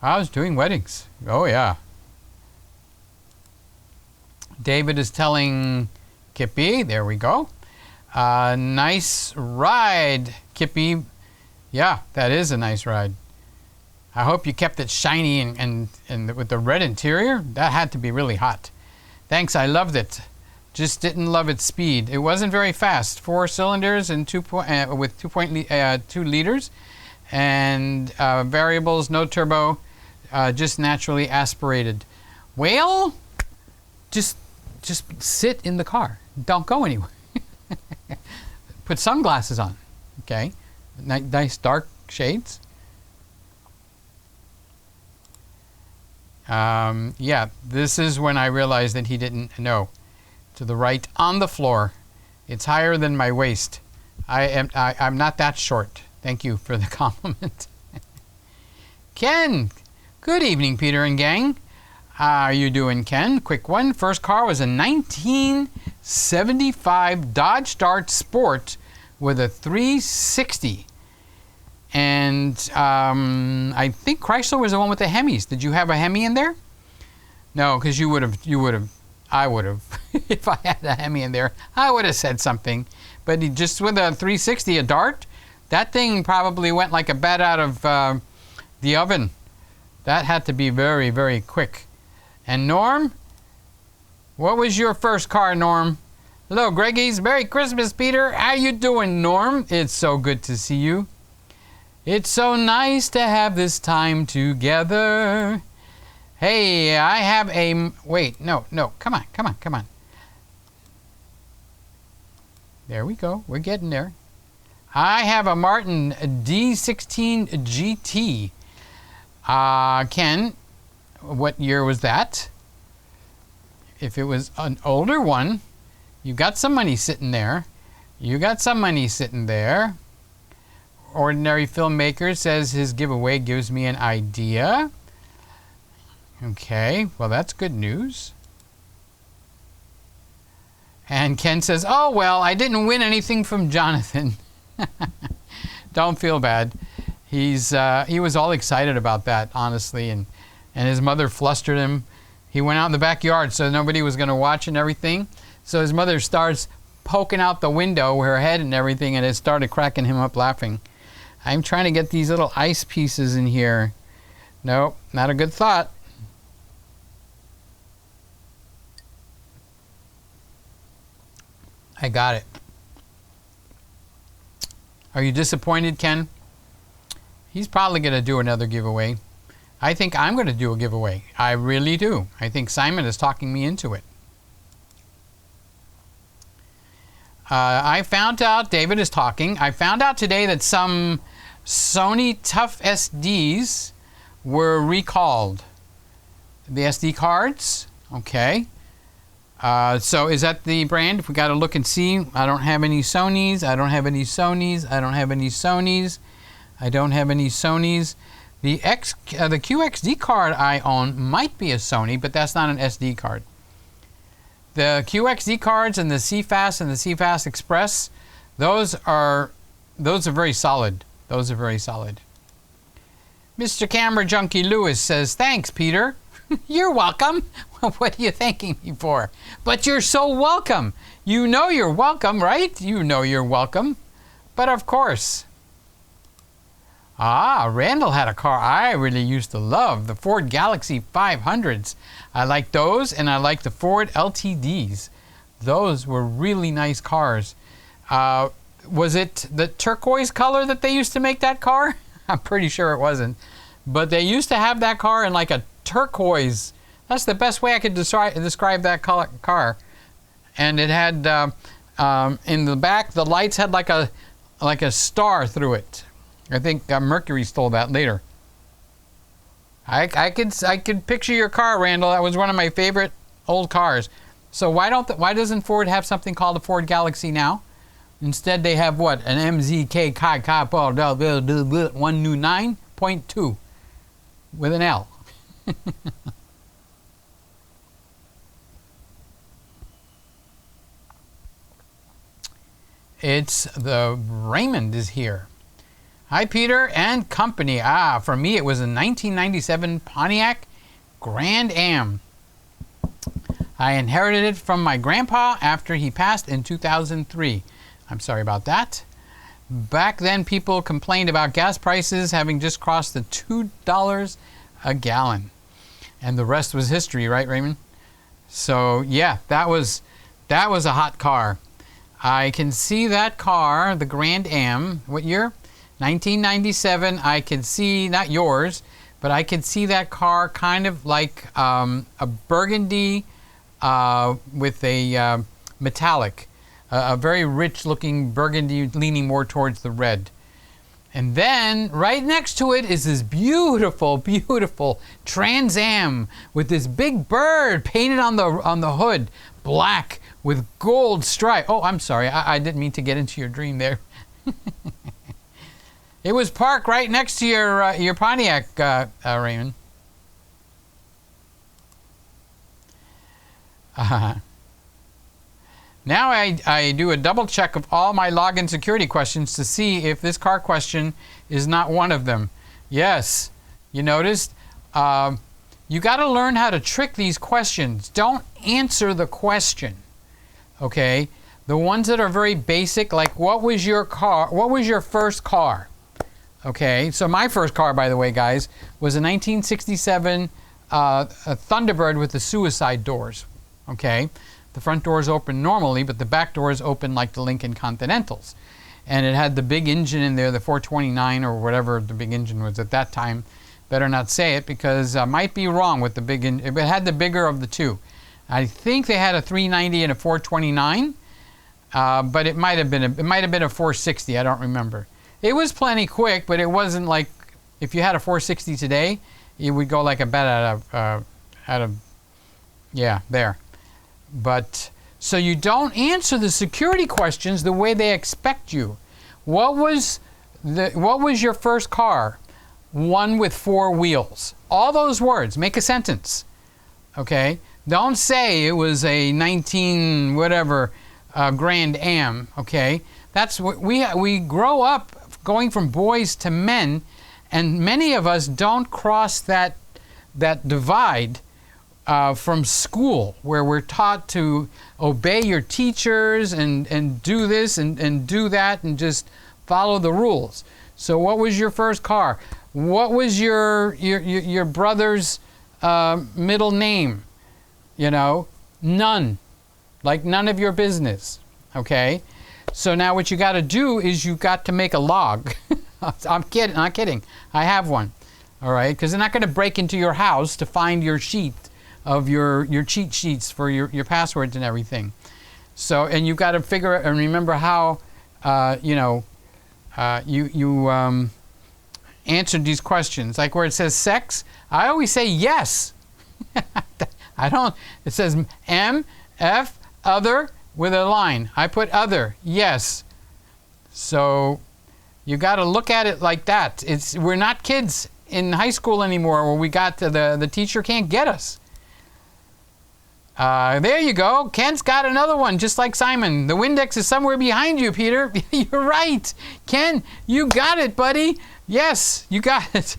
D: I was doing weddings. Oh, yeah. David is telling Kippy, there we go. Nice ride, Kippy. Yeah, that is a nice ride. I hope you kept it shiny and with the red interior. That had to be really hot. Thanks, I loved it. Just didn't love its speed. It wasn't very fast. 4 cylinders and with 2 liters, and variables, no turbo, just naturally aspirated. Well, just sit in the car. Don't go anywhere. Put sunglasses on. Okay, nice dark shades. Yeah, this is when I realized that he didn't know. To the right, on the floor. It's higher than my waist. I'm not that short. Thank you for the compliment. Ken, good evening, Peter and gang. How are you doing, Ken? Quick one. First car was a 1975 Dodge Dart Sport with a 360. And I think Chrysler was the one with the Hemis. Did you have a Hemi in there? No, because I would have. If I had a Hemi in there, I would have said something. But just with a 360, a Dart, that thing probably went like a bat out of the oven. That had to be very, very quick. And Norm, what was your first car, Norm? Hello, Greggies. Merry Christmas, Peter. How you doing, Norm? It's so good to see you. It's so nice to have this time together. Hey, I have a... Wait, no. Come on. There we go. We're getting there. I have a Martin D16 GT. Ken, what year was that? If it was an older one, you got some money sitting there. Ordinary Filmmaker says his giveaway gives me an idea. Okay, well, that's good news. And Ken says, oh, well, I didn't win anything from Jonathan. Don't feel bad. He was all excited about that, honestly, and his mother flustered him. He went out in the backyard so nobody was going to watch and everything. So his mother starts poking out the window with her head and everything, and it started cracking him up laughing. I'm trying to get these little ice pieces in here. Nope, not a good thought. I got it. Are you disappointed, Ken? He's probably going to do another giveaway. I think I'm going to do a giveaway. I really do. I think Simon is talking me into it. I found out, David is talking, I found out today that some Sony Tough SDs were recalled. The SD cards, okay. So is that the brand? If we got to look and see. I don't have any Sonys. The QXD card I own might be a Sony, but that's not an SD card. The QXD cards and the CFast and the CFast Express, those are very solid. Mr. Camera Junkie Lewis says, thanks, Peter. You're welcome. What are you thanking me for? But you're so welcome. You know you're welcome, right? You know you're welcome. But of course. Randall had a car I really used to love, the Ford Galaxy 500s. I like those, and I like the Ford LTDs. Those were really nice cars. Was it the turquoise color that they used to make that car? I'm pretty sure it wasn't. But they used to have that car in like a turquoise That's the best way I could describe that car. And it had in the back, the lights had like a star through it. I think Mercury stole that later. I could picture your car, Randall. That was one of my favorite old cars. So why doesn't Ford have something called a Ford Galaxy now? Instead, they have what? An MZK 129.2 with an L. It's the Raymond is here. Hi, Peter and company. For me, it was a 1997 Pontiac Grand Am. I inherited it from my grandpa after he passed in 2003. I'm sorry about that. Back then, people complained about gas prices having just crossed the $2 a gallon. And the rest was history, right, Raymond? So, yeah, that was a hot car. I can see that car, the Grand Am. What year? 1997. I can see, not yours, but I can see that car kind of like a burgundy with a metallic. A very rich-looking burgundy leaning more towards the red. And then, right next to it is this beautiful, beautiful Trans Am with this big bird painted on the hood, black with gold stripe. Oh, I'm sorry. I didn't mean to get into your dream there. It was parked right next to your Pontiac, Raymond. Now I do a double check of all my login security questions to see if this car question is not one of them. Yes, you noticed? You got to learn how to trick these questions. Don't answer the question. Okay? The ones that are very basic, like what was your car? What was your first car? Okay, so my first car, by the way, guys, was a 1967 a Thunderbird with the suicide doors. Okay? The front doors open normally, but the back doors open like the Lincoln Continentals. And it had the big engine in there, the 429 or whatever the big engine was at that time. Better not say it because I might be wrong with the big engine. It had the bigger of the two. I think they had a 390 and a 429, but it might have been a 460. I don't remember. It was plenty quick, but it wasn't like if you had a 460 today, it would go like a bat out of yeah, there. But so you don't answer the security questions the way they expect you. What was your first car? One with 4 wheels. All those words. Make a sentence. Okay? Don't say it was a 19 whatever Grand Am. Okay? That's what we grow up going from boys to men, and many of us don't cross that divide. From school, where we're taught to obey your teachers and do this and do that and just follow the rules. So what was your first car? What was your brother's middle name? You know, none. Like none of your business. Okay? So now what you got to do is you got to make a log. I'm kidding. Not kidding. I have one. All right? Because they're not going to break into your house to find your sheet of your cheat sheets for your passwords and everything. So, and you've got to figure out and remember how, you answered these questions. Like where it says sex, I always say yes. I don't, it says M, F, other, with a line. I put other, yes. So, you got to look at it like that. We're not kids in high school anymore where we got to the teacher can't get us. There you go. Ken's got another one, just like Simon. The Windex is somewhere behind you, Peter. You're right. Ken, you got it, buddy. Yes, you got it.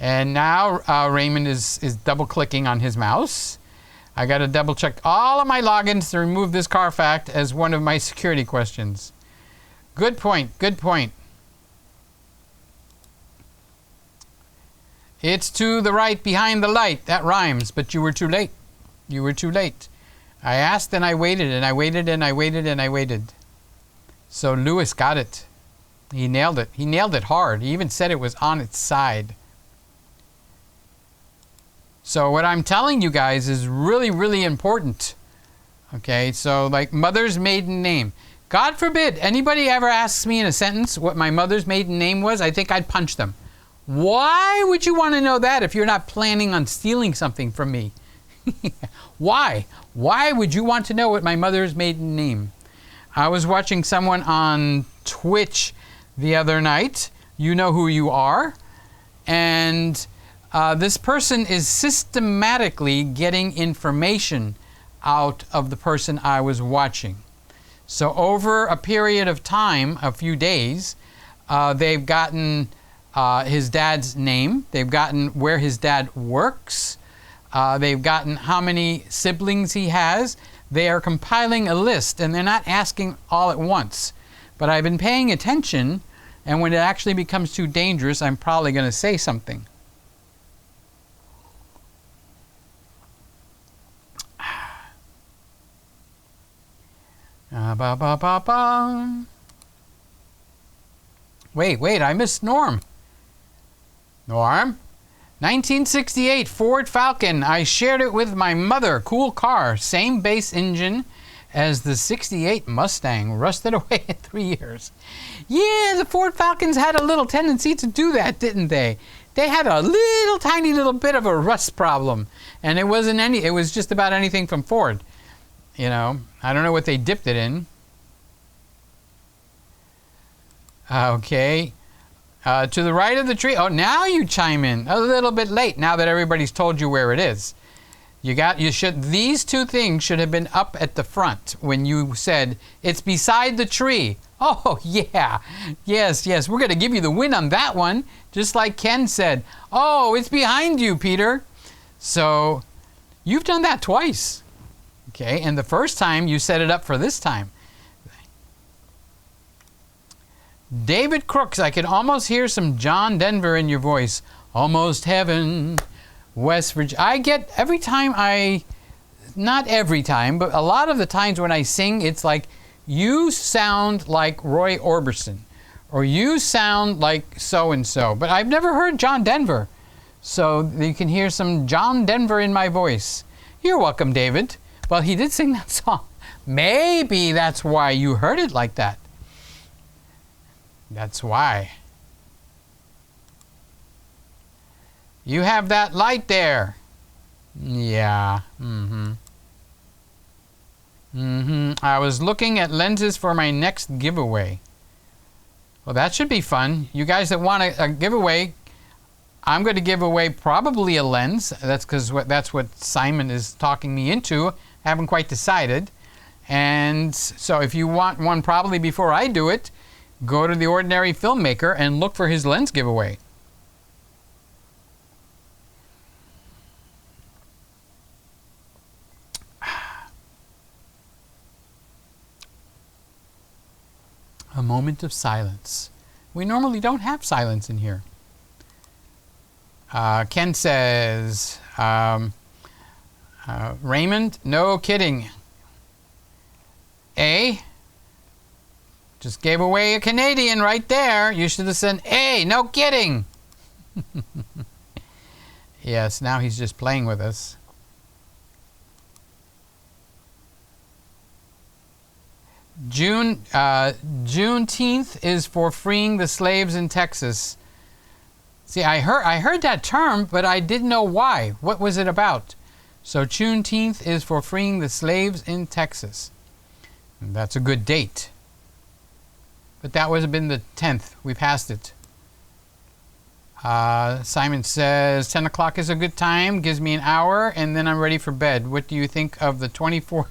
D: And now Raymond is double-clicking on his mouse. I got to double-check all of my logins to remove this car fact as one of my security questions. Good point. Good point. It's to the right behind the light. That rhymes, but you were too late. You were too late. I asked and I waited and I waited and I waited and I waited. So Lewis got it. He nailed it. He nailed it hard. He even said it was on its side. So what I'm telling you guys is really, really important. Okay, so like mother's maiden name. God forbid anybody ever asks me in a sentence what my mother's maiden name was, I think I'd punch them. Why would you want to know that if you're not planning on stealing something from me? Why? Why would you want to know what my mother's maiden name? I was watching someone on Twitch the other night. You know who you are. And this person is systematically getting information out of the person I was watching. So over a period of time, a few days, they've gotten his dad's name. They've gotten where his dad works. They've gotten how many siblings he has. They are compiling a list, and they're not asking all at once. But I've been paying attention, and when it actually becomes too dangerous, I'm probably going to say something. Wait, I missed Norm. Norm? 1968 Ford Falcon. I shared it with my mother. Cool car. Same base engine as the 68 Mustang. Rusted away in 3 years. Yeah, the Ford Falcons had a little tendency to do that, didn't they? They had a little tiny little bit of a rust problem. And it wasn't it was just about anything from Ford. You know, I don't know what they dipped it in. Okay. To the right of the tree. Oh, now you chime in. A little bit late now that everybody's told you where it is. These two things should have been up at the front when you said, it's beside the tree. Oh, yeah. Yes. We're going to give you the win on that one. Just like Ken said. Oh, it's behind you, Peter. So, you've done that twice. Okay, and the first time you set it up for this time. David Crooks, I can almost hear some John Denver in your voice. Almost heaven, West Virginia. I get every time not every time, but a lot of the times when I sing, it's like, you sound like Roy Orbison, or you sound like so-and-so. But I've never heard John Denver. So you can hear some John Denver in my voice. You're welcome, David. Well, he did sing that song. Maybe that's why you heard it like that. That's why. You have that light there. Yeah. I was looking at lenses for my next giveaway. Well, that should be fun. You guys that want a giveaway, I'm going to give away probably a lens. That's because that's what Simon is talking me into. Haven't quite decided. And so if you want one probably before I do it, go to the Ordinary Filmmaker and look for his lens giveaway. A moment of silence. We normally don't have silence in here. Ken says, Raymond, no kidding. Just gave away a Canadian right there. You should have said, no kidding. Yes, now he's just playing with us. Juneteenth is for freeing the slaves in Texas. See, I heard that term, but I didn't know why. What was it about? So Juneteenth is for freeing the slaves in Texas. And that's a good date. But that would have been the 10th. We passed it. Simon says, 10 o'clock is a good time. Gives me an hour, and then I'm ready for bed. What do you think of the 24?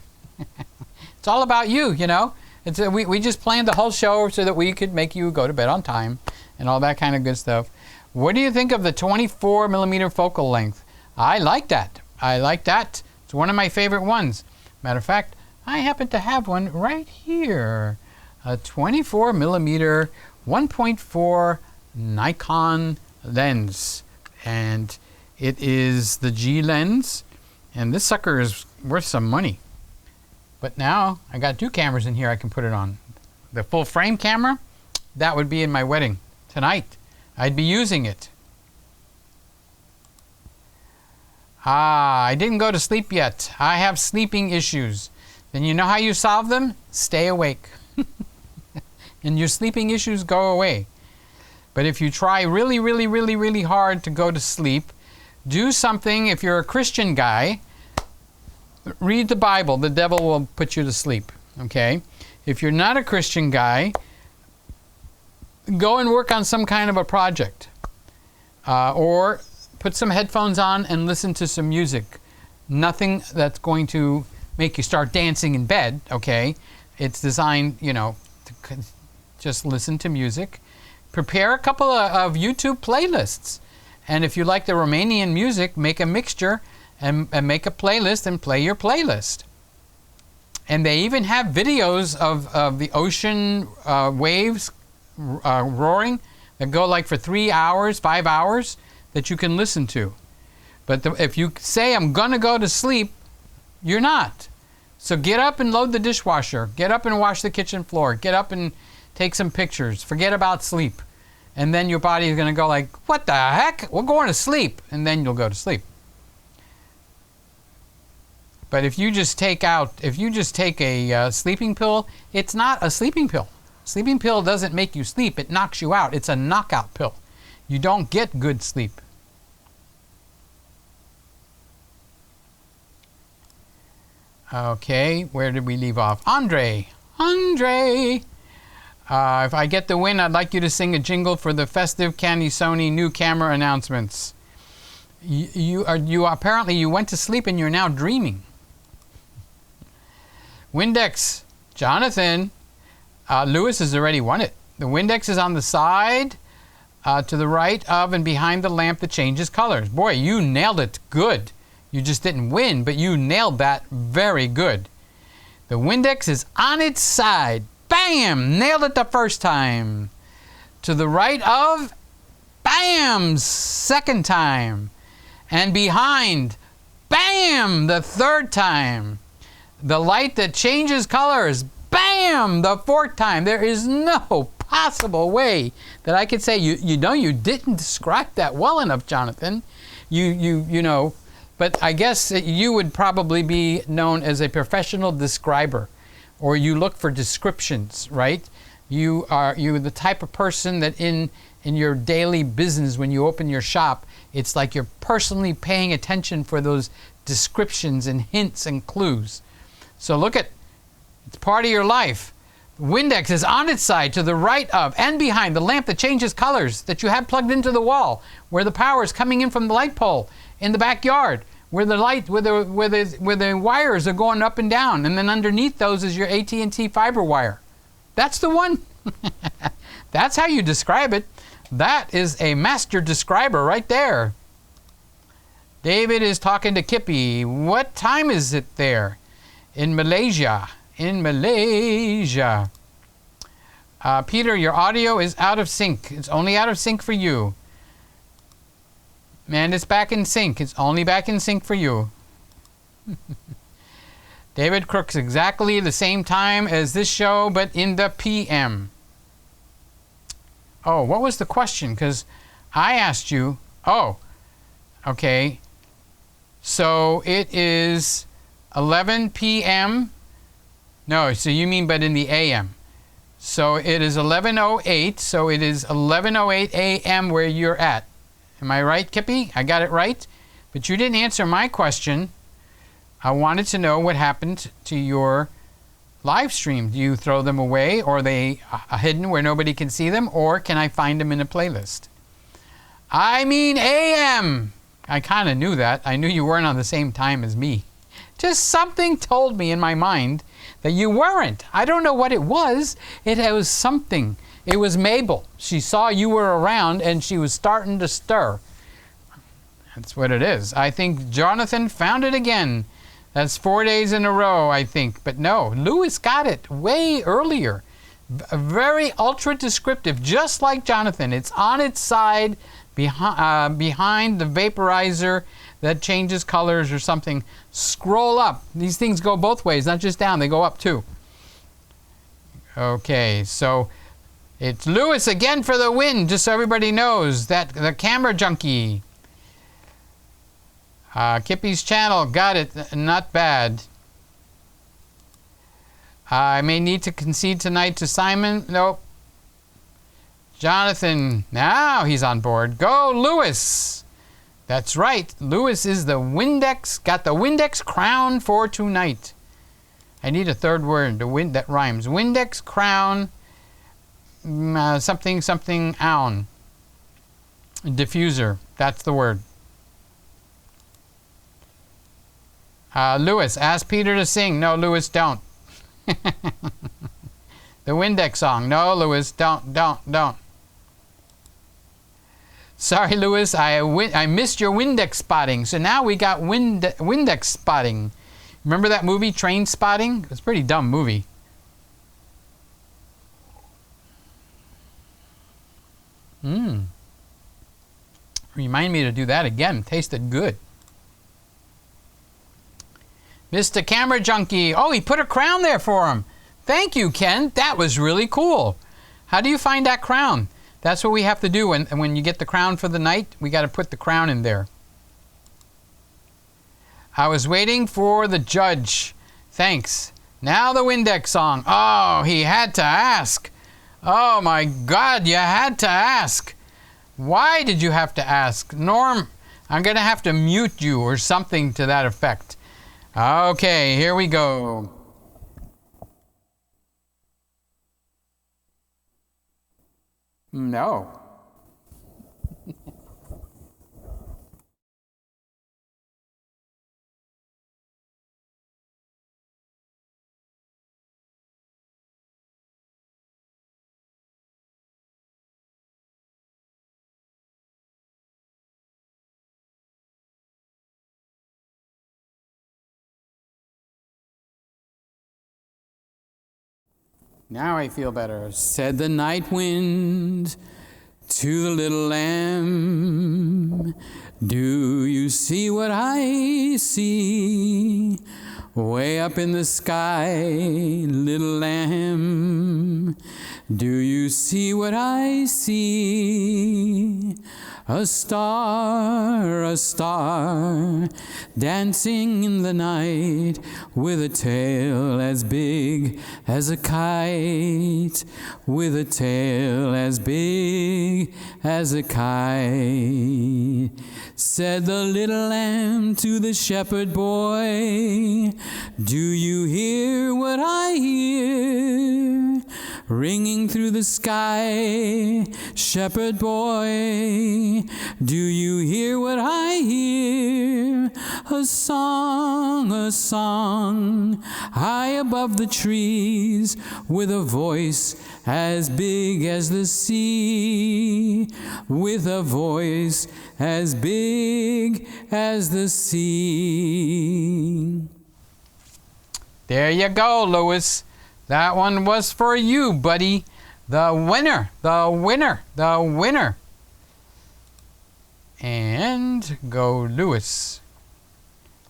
D: It's all about you, you know. We just planned the whole show so that we could make you go to bed on time and all that kind of good stuff. What do you think of the 24 millimeter focal length? I like that. It's one of my favorite ones. Matter of fact, I happen to have one right here. A 24 millimeter 1.4 Nikon lens. And it is the G lens. And this sucker is worth some money. But now I got two cameras in here I can put it on. The full frame camera, that would be in my wedding tonight. I'd be using it. I didn't go to sleep yet. I have sleeping issues. Then you know how you solve them? Stay awake. And your sleeping issues go away. But if you try really, really, really, really hard to go to sleep, do something. If you're a Christian guy, read the Bible. The devil will put you to sleep. Okay? If you're not a Christian guy, go and work on some kind of a project. Or put some headphones on and listen to some music. Nothing that's going to make you start dancing in bed, okay? It's designed, you know, to just listen to music. Prepare a couple of YouTube playlists. And if you like the Romanian music, make a mixture and make a playlist and play your playlist. And they even have videos of the ocean waves roaring that go like for 3 hours, 5 hours, that you can listen to. But if you say, I'm going to go to sleep, you're not. So get up and load the dishwasher. Get up and wash the kitchen floor. Get up and take some pictures. Forget about sleep. And then your body is going to go like, what the heck? We're going to sleep. And then you'll go to sleep. But if you just take a sleeping pill, it's not a sleeping pill. Sleeping pill doesn't make you sleep. It knocks you out. It's a knockout pill. You don't get good sleep. Okay, where did we leave off? Andre! If I get the win, I'd like you to sing a jingle for the festive Candy Sony new camera announcements. You apparently you went to sleep and you're now dreaming. Windex, Jonathan, Lewis has already won it. The Windex is on the side, to the right of and behind the lamp that changes colors. Boy, you nailed it good. You just didn't win, but you nailed that very good. The Windex is on its side. Bam! Nailed it the first time. To the right of, bam! Second time. And behind, bam! The third time. The light that changes colors, bam! The fourth time. There is no possible way that I could say, you know, you didn't describe that well enough, Jonathan. You know, but I guess you would probably be known as a professional describer, or you look for descriptions, right? You're the type of person that in your daily business, when you open your shop, it's like you're personally paying attention for those descriptions and hints and clues. So look at, it's part of your life. Windex is on its side, to the right of and behind the lamp that changes colors that you have plugged into the wall, where the power is coming in from the light pole in the backyard, where the wires are going up and down, and then underneath those is your AT&T fiber wire. That's the one. That's how you describe it. That is a master describer right there. David is talking to Kippy. What time is it there? In Malaysia. In Malaysia. Peter, your audio is out of sync. It's only out of sync for you. Man, it's back in sync. It's only back in sync for you. David, Crooks, exactly the same time as this show, but in the PM. Oh, what was the question? Because I asked you. Oh, okay. So it is 11 p.m. No, so you mean but in the AM. So it is 11:08. So it is 11:08 a.m. where you're at. Am I right, Kippy? I got it right? But you didn't answer my question. I wanted to know what happened to your live stream. Do you throw them away, or are they hidden where nobody can see them, or can I find them in a playlist? I mean AM. I kind of knew that. I knew you weren't on the same time as me. Just something told me in my mind that you weren't. I don't know what it was. It was something. It was Mabel. She saw you were around and she was starting to stir. That's what it is. I think Jonathan found it again. That's 4 days in a row, I think. But no, Lewis got it way earlier. Very ultra descriptive, just like Jonathan. It's on its side behind the vaporizer that changes colors or something. Scroll up. These things go both ways, not just down. They go up too. Okay, so It's Lewis again for the win, just so everybody knows. That the camera junkie. Kippy's channel, got it. Not bad. I may need to concede tonight to Simon. Nope. Jonathan, now he's on board. Go, Lewis. That's right. Lewis is the Windex, got the Windex crown for tonight. I need a third word that rhymes. Windex crown, something, something, own. Diffuser, that's the word. Lewis, ask Peter to sing. No, Lewis, don't. The Windex song. No, Lewis, don't. Sorry, Lewis, I missed your Windex spotting. So now we got Windex spotting. Remember that movie, Train Spotting? It's a pretty dumb movie. Remind me to do that again. Tasted good. Mr. Camera Junkie. Oh, he put a crown there for him. Thank you, Ken. That was really cool. How do you find that crown? That's what we have to do when you get the crown for the night. We got to put the crown in there. I was waiting for the judge. Thanks. Now the Windex song. Oh, he had to ask. Oh my God, you had to ask. Why did you have to ask? Norm, I'm going to have to mute you or something to that effect. Okay, here we go. No. Now I feel better. Said the night wind to the little lamb, do you see what I see? Way up in the sky, little lamb, do you see what I see? A star, dancing in the night, with a tail as big as a kite, with a tail as big as a kite. Said the little lamb to the shepherd boy, do you hear what I hear? Ringing through the sky, shepherd boy, do you hear what I hear? A song, high above the trees, with a voice as big as the sea, with a voice as big as the sea. There you go, Lewis. That one was for you, buddy. The winner, the winner, the winner. And go Lewis.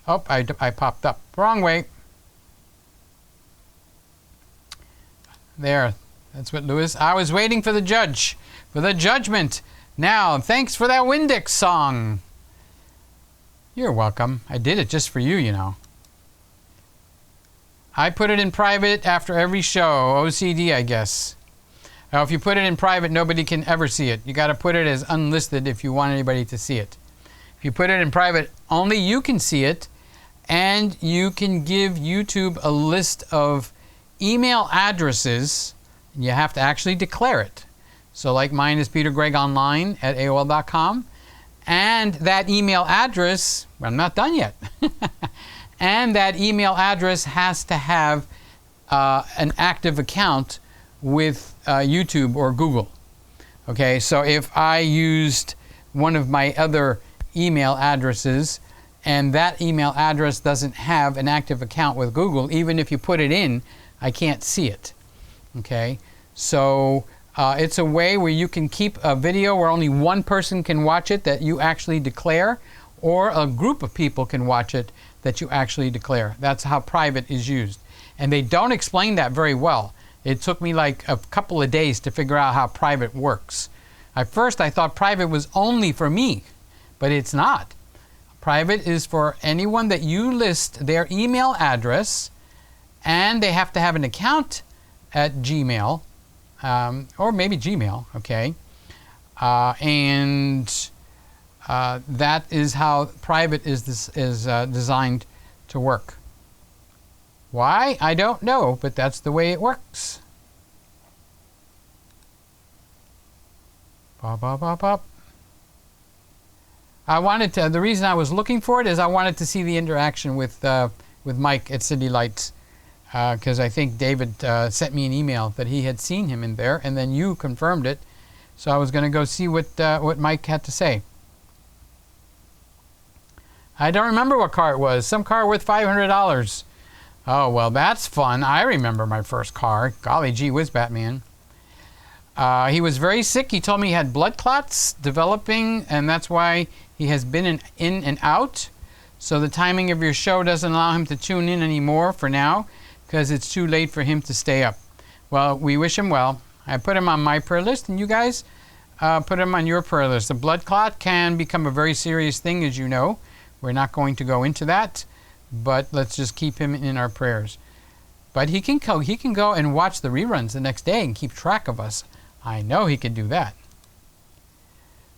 D: Oh, I popped up. Wrong way. There. That's what Lewis. I was waiting for the judge, for the judgment. Now, thanks for that Windex song. You're welcome. I did it just for you, you know. I put it in private after every show. OCD, I guess. Now, if you put it in private, nobody can ever see it. You got to put it as unlisted if you want anybody to see it. If you put it in private, only you can see it, and you can give YouTube a list of email addresses. You have to actually declare it. So like mine is PeterGreggOnline@AOL.com, and that email address, well, I'm not done yet. And that email address has to have an active account with YouTube or Google. Okay, so if I used one of my other email addresses and that email address doesn't have an active account with Google, even if you put it in, I can't see it. Okay, so it's a way where you can keep a video where only one person can watch it that you actually declare, or a group of people can watch it that you actually declare. That's how private is used. And they don't explain that very well. It took me like a couple of days to figure out how private works. At first I thought private was only for me, but it's not. Private is for anyone that you list their email address, and they have to have an account at Gmail, or maybe Gmail, okay? That is how private is designed to work. Why? I don't know, but that's the way it works. Pop, pop, pop, pop. I wanted to, the reason I was looking for it is I wanted to see the interaction with Mike at City Lights, because I think David sent me an email that he had seen him in there, and then you confirmed it. So I was going to go see what Mike had to say. I don't remember what car it was. Some car worth $500. Oh, well, that's fun. I remember my first car. Golly gee whiz, Batman. He was very sick. He told me he had blood clots developing, and that's why he has been in and out. So the timing of your show doesn't allow him to tune in anymore for now, because it's too late for him to stay up. Well, we wish him well. I put him on my prayer list, and you guys put him on your prayer list. The blood clot can become a very serious thing, as you know. We're not going to go into that, but let's just keep him in our prayers. But he can go and watch the reruns the next day and keep track of us. I know he could do that.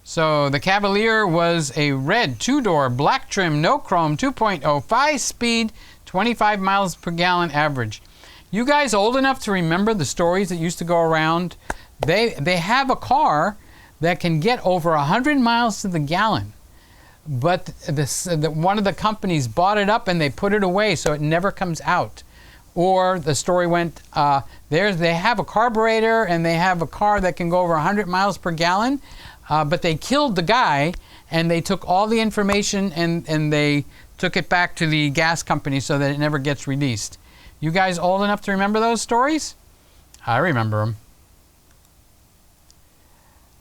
D: So the Cavalier was a red 2-door, black trim, no chrome, 2.0, 5-speed, 25 miles per gallon average. You guys old enough to remember the stories that used to go around? They have a car that can get over 100 miles to the gallon. But one of the companies bought it up and they put it away so it never comes out. Or the story went, they have a carburetor and they have a car that can go over 100 miles per gallon, but they killed the guy and they took all the information and they took it back to the gas company so that it never gets released. You guys old enough to remember those stories? I remember them.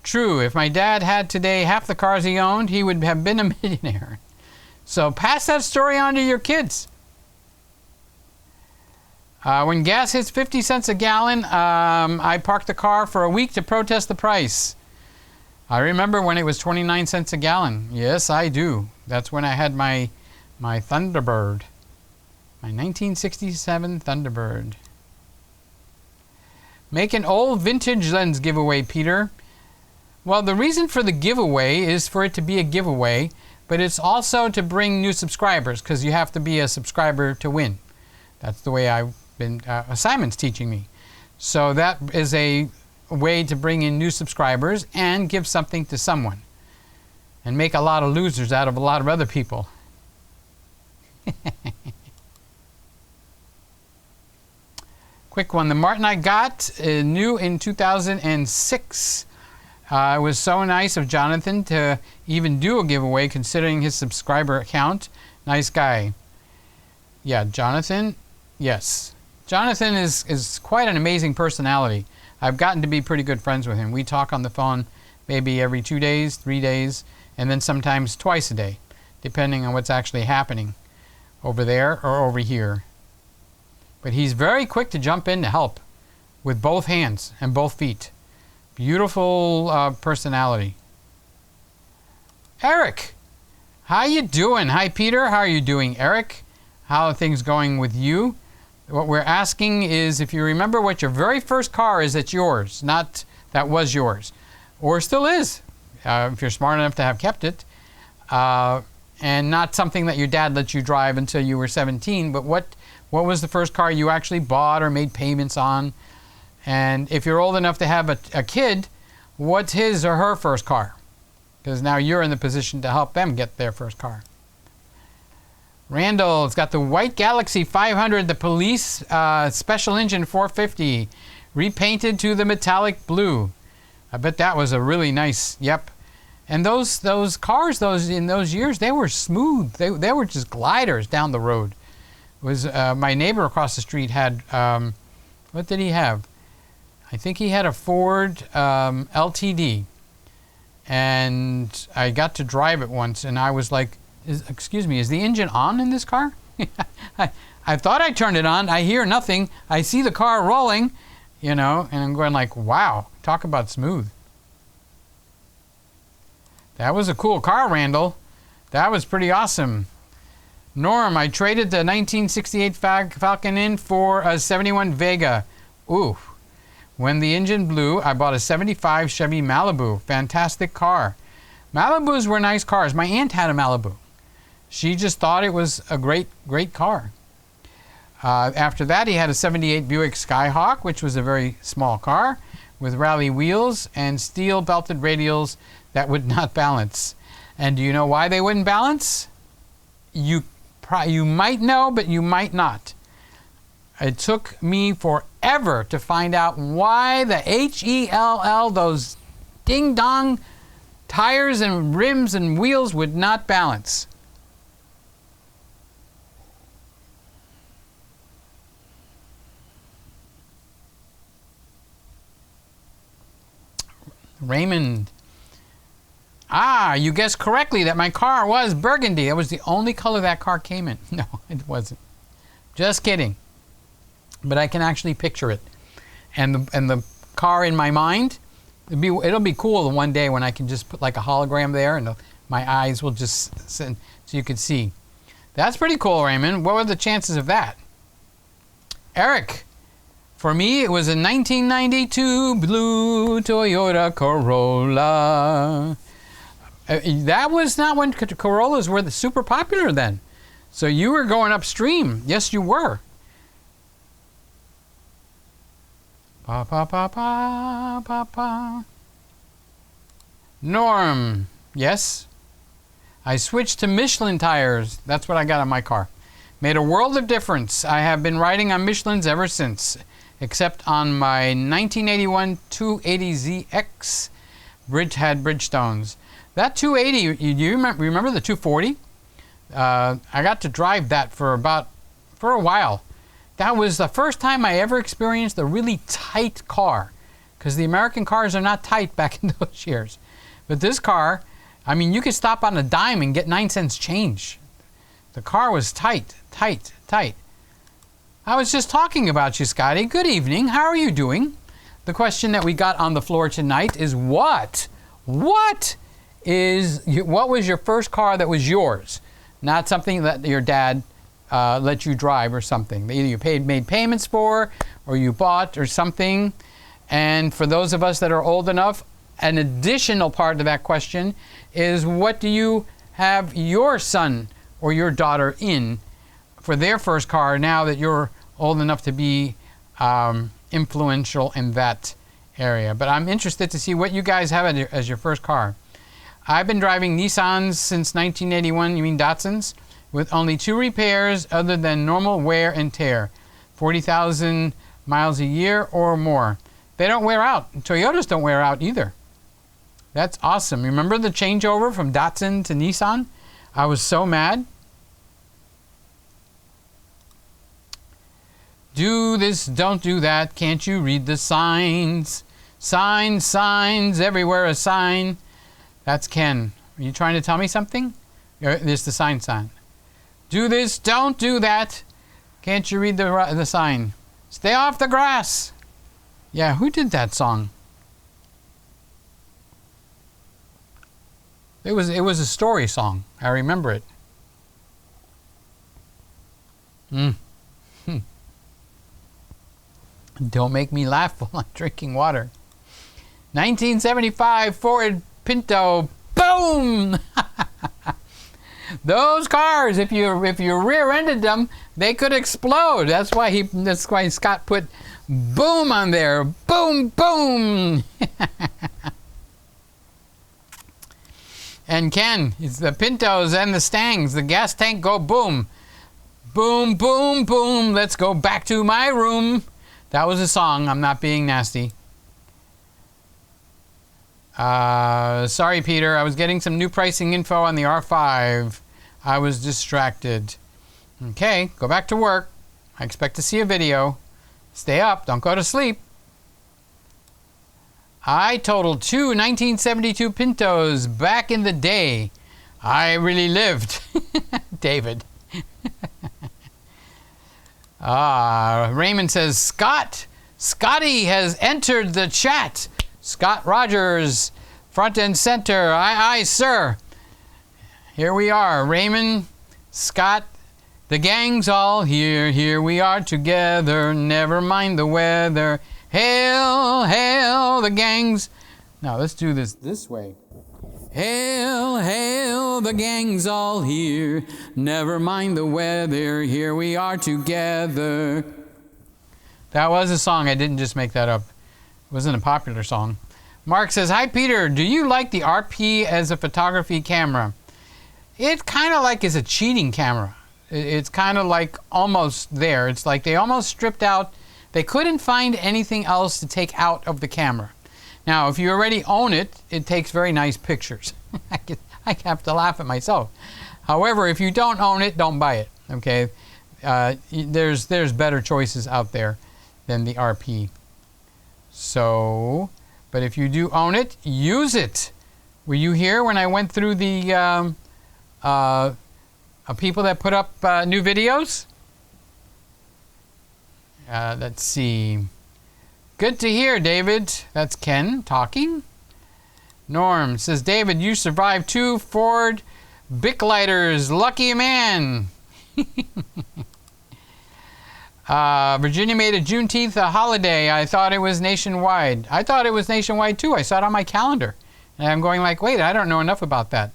D: True, if my dad had today half the cars he owned, he would have been a millionaire. So pass that story on to your kids. When gas hits 50 cents a gallon, I parked the car for a week to protest the price. I remember when it was 29 cents a gallon. Yes, I do. That's when I had my Thunderbird. My 1967 Thunderbird. Make an old vintage lens giveaway, Peter. Well, the reason for the giveaway is for it to be a giveaway, but it's also to bring new subscribers, because you have to be a subscriber to win. That's the way I've been, Simon's teaching me. So that is a way to bring in new subscribers and give something to someone. And make a lot of losers out of a lot of other people. Quick one. The Martin I got new in 2006. It was so nice of Jonathan to even do a giveaway considering his subscriber count. Nice guy. Yeah, Jonathan. Yes. Jonathan is quite an amazing personality. I've gotten to be pretty good friends with him. We talk on the phone maybe every 2 days, 3 days, and then sometimes twice a day, depending on what's actually happening over there or over here. But he's very quick to jump in to help with both hands and both feet. Beautiful personality. Eric, how you doing? Hi, Peter. How are you doing, Eric? How are things going with you? What we're asking is if you remember what your very first car is that's yours, not that was yours, or still is, if you're smart enough to have kept it, and not something that your dad let you drive until you were 17, but what was the first car you actually bought or made payments on? And if you're old enough to have a kid, what's his or her first car? Because now you're in the position to help them get their first car. Randall, it's got the white Galaxy 500, the police special engine 450, repainted to the metallic blue. I bet that was a really nice, yep. And those cars, in those years, they were smooth. They were just gliders down the road. It was my neighbor across the street had, what did he have? I think he had a Ford LTD, and I got to drive it once, and I was like, excuse me, is the engine on in this car? I thought I turned it on. I hear nothing. I see the car rolling. you know, and I'm going like, wow, talk about smooth. That was a cool car, Randall. That was pretty awesome. Norm, I traded the 1968 Falcon in for a 71 Vega. Ooh. When the engine blew, I bought a 75 Chevy Malibu. Fantastic car. Malibus were nice cars. My aunt had a Malibu. She just thought it was a great, great car. After that, he had a 78 Buick Skyhawk, which was a very small car with rally wheels and steel belted radials that would not balance. And do you know why they wouldn't balance? You might know, but you might not. It took me forever to find out why the HELL, those ding-dong tires and rims and wheels would not balance. Raymond. Ah, you guessed correctly that my car was burgundy. It was the only color that car came in. No, it wasn't. Just kidding. But I can actually picture it. And the car in my mind, it'll be cool one day when I can just put like a hologram there and my eyes will just so you can see. That's pretty cool, Raymond. What were the chances of that? Eric. For me, it was a 1992 blue Toyota Corolla. That was not when Corollas were super popular then. So you were going upstream. Yes, you were. Pa pa pa pa pa pa. Norm. Yes. I switched to Michelin tires. That's what I got on my car. Made a world of difference. I have been riding on Michelins ever since. Except on my 1981 280ZX, had Bridgestones. That 280, you remember the 240? I got to drive that for a while. That was the first time I ever experienced a really tight car, because the American cars are not tight back in those years. But this car, I mean, you could stop on a dime and get 9 cents change. The car was tight, tight, tight. I was just talking about you, Scotty. Good evening. How are you doing? The question that we got on the floor tonight is what was your first car that was yours? Not something that your dad let you drive or something. Either you made payments for or you bought or something. And for those of us that are old enough, an additional part of that question is what do you have your son or your daughter in for their first car now that you're old enough to be influential in that area. But I'm interested to see what you guys have as your first car. I've been driving Nissans since 1981, you mean Datsuns, with only 2 repairs other than normal wear and tear. 40,000 miles a year or more. They don't wear out. Toyotas don't wear out either. That's awesome. Remember the changeover from Datsun to Nissan? I was so mad. Do this, don't do that, can't you read the signs? Signs, signs, everywhere a sign. That's Ken. Are you trying to tell me something? There's the sign. Do this, don't do that. Can't you read the sign? Stay off the grass. Yeah, who did that song? It was a story song. I remember it. Don't make me laugh while I'm drinking water. 1975 Ford Pinto. Boom! Those cars, if you rear-ended them, they could explode. That's why Scott put boom on there. Boom, boom. And Ken, it's the Pintos and the Stangs. The gas tank go boom. Boom, boom, boom. Let's go back to my room. That was a song. I'm not being nasty. Sorry, Peter. I was getting some new pricing info on the R5. I was distracted. Okay, go back to work. I expect to see a video. Stay up. Don't go to sleep. I totaled 2 1972 Pintos back in the day. I really lived. David. Raymond says, Scott, Scotty has entered the chat. Scott Rogers, front and center. Aye, aye, sir. Here we are. Raymond, Scott, the gang's all here. Here we are together. Never mind the weather. Hail, hail, the gang's. Now, let's do this way. Hail, hail, the gang's all here. Never mind the weather. Here we are together. That was a song. I didn't just make that up. It wasn't a popular song. Mark says, hi, Peter. Do you like the RP as a photography camera? It kind of like is a cheating camera. It's kind of like almost there. It's like they almost stripped out. They couldn't find anything else to take out of the camera. Now, if you already own it, it takes very nice pictures. I have to laugh at myself. However, if you don't own it, don't buy it. Okay, there's better choices out there than the RP. So, but if you do own it, use it. Were you here when I went through the people that put up new videos? Let's see. Good to hear, David. That's Ken talking. Norm says, David, you survived 2 Ford Bic lighters. Lucky man. Virginia made a Juneteenth a holiday. I thought it was nationwide. I thought it was nationwide too. I saw it on my calendar. And I'm going like, wait, I don't know enough about that.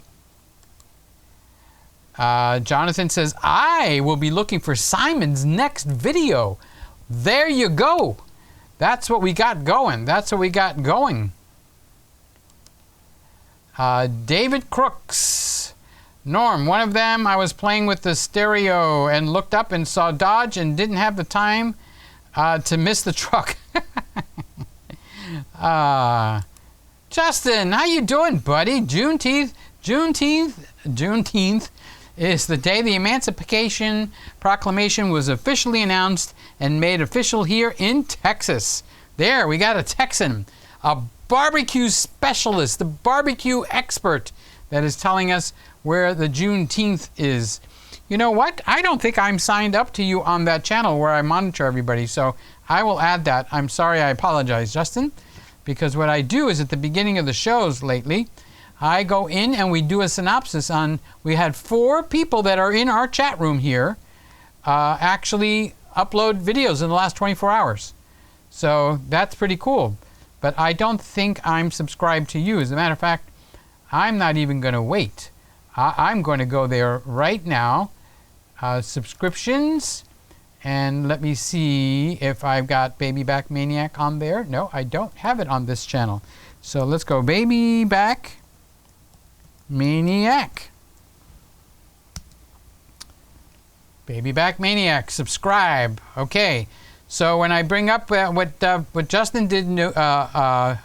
D: Jonathan says, I will be looking for Simon's next video. There you go. That's what we got going. That's what we got going. David Crooks. Norm, one of them, I was playing with the stereo and looked up and saw Dodge and didn't have the time to miss the truck. Justin, how you doing, buddy? Juneteenth is the day the Emancipation Proclamation was officially announced and made official here in Texas. There, we got a Texan, a barbecue specialist, the barbecue expert that is telling us where the Juneteenth is. You know what? I don't think I'm signed up to you on that channel where I monitor everybody, so I will add that. I'm sorry, I apologize, Justin, because what I do is at the beginning of the shows lately, I go in and we do a synopsis on, we had 4 people that are in our chat room here actually upload videos in the last 24 hours. So that's pretty cool. But I don't think I'm subscribed to you. As a matter of fact, I'm not even going to wait. I'm going to go there right now. Subscriptions. And let me see if I've got Baby Back Maniac on there. No, I don't have it on this channel. So let's go Baby Back Maniac. Baby Back Maniac, subscribe. Okay, so when I bring up what Justin did new on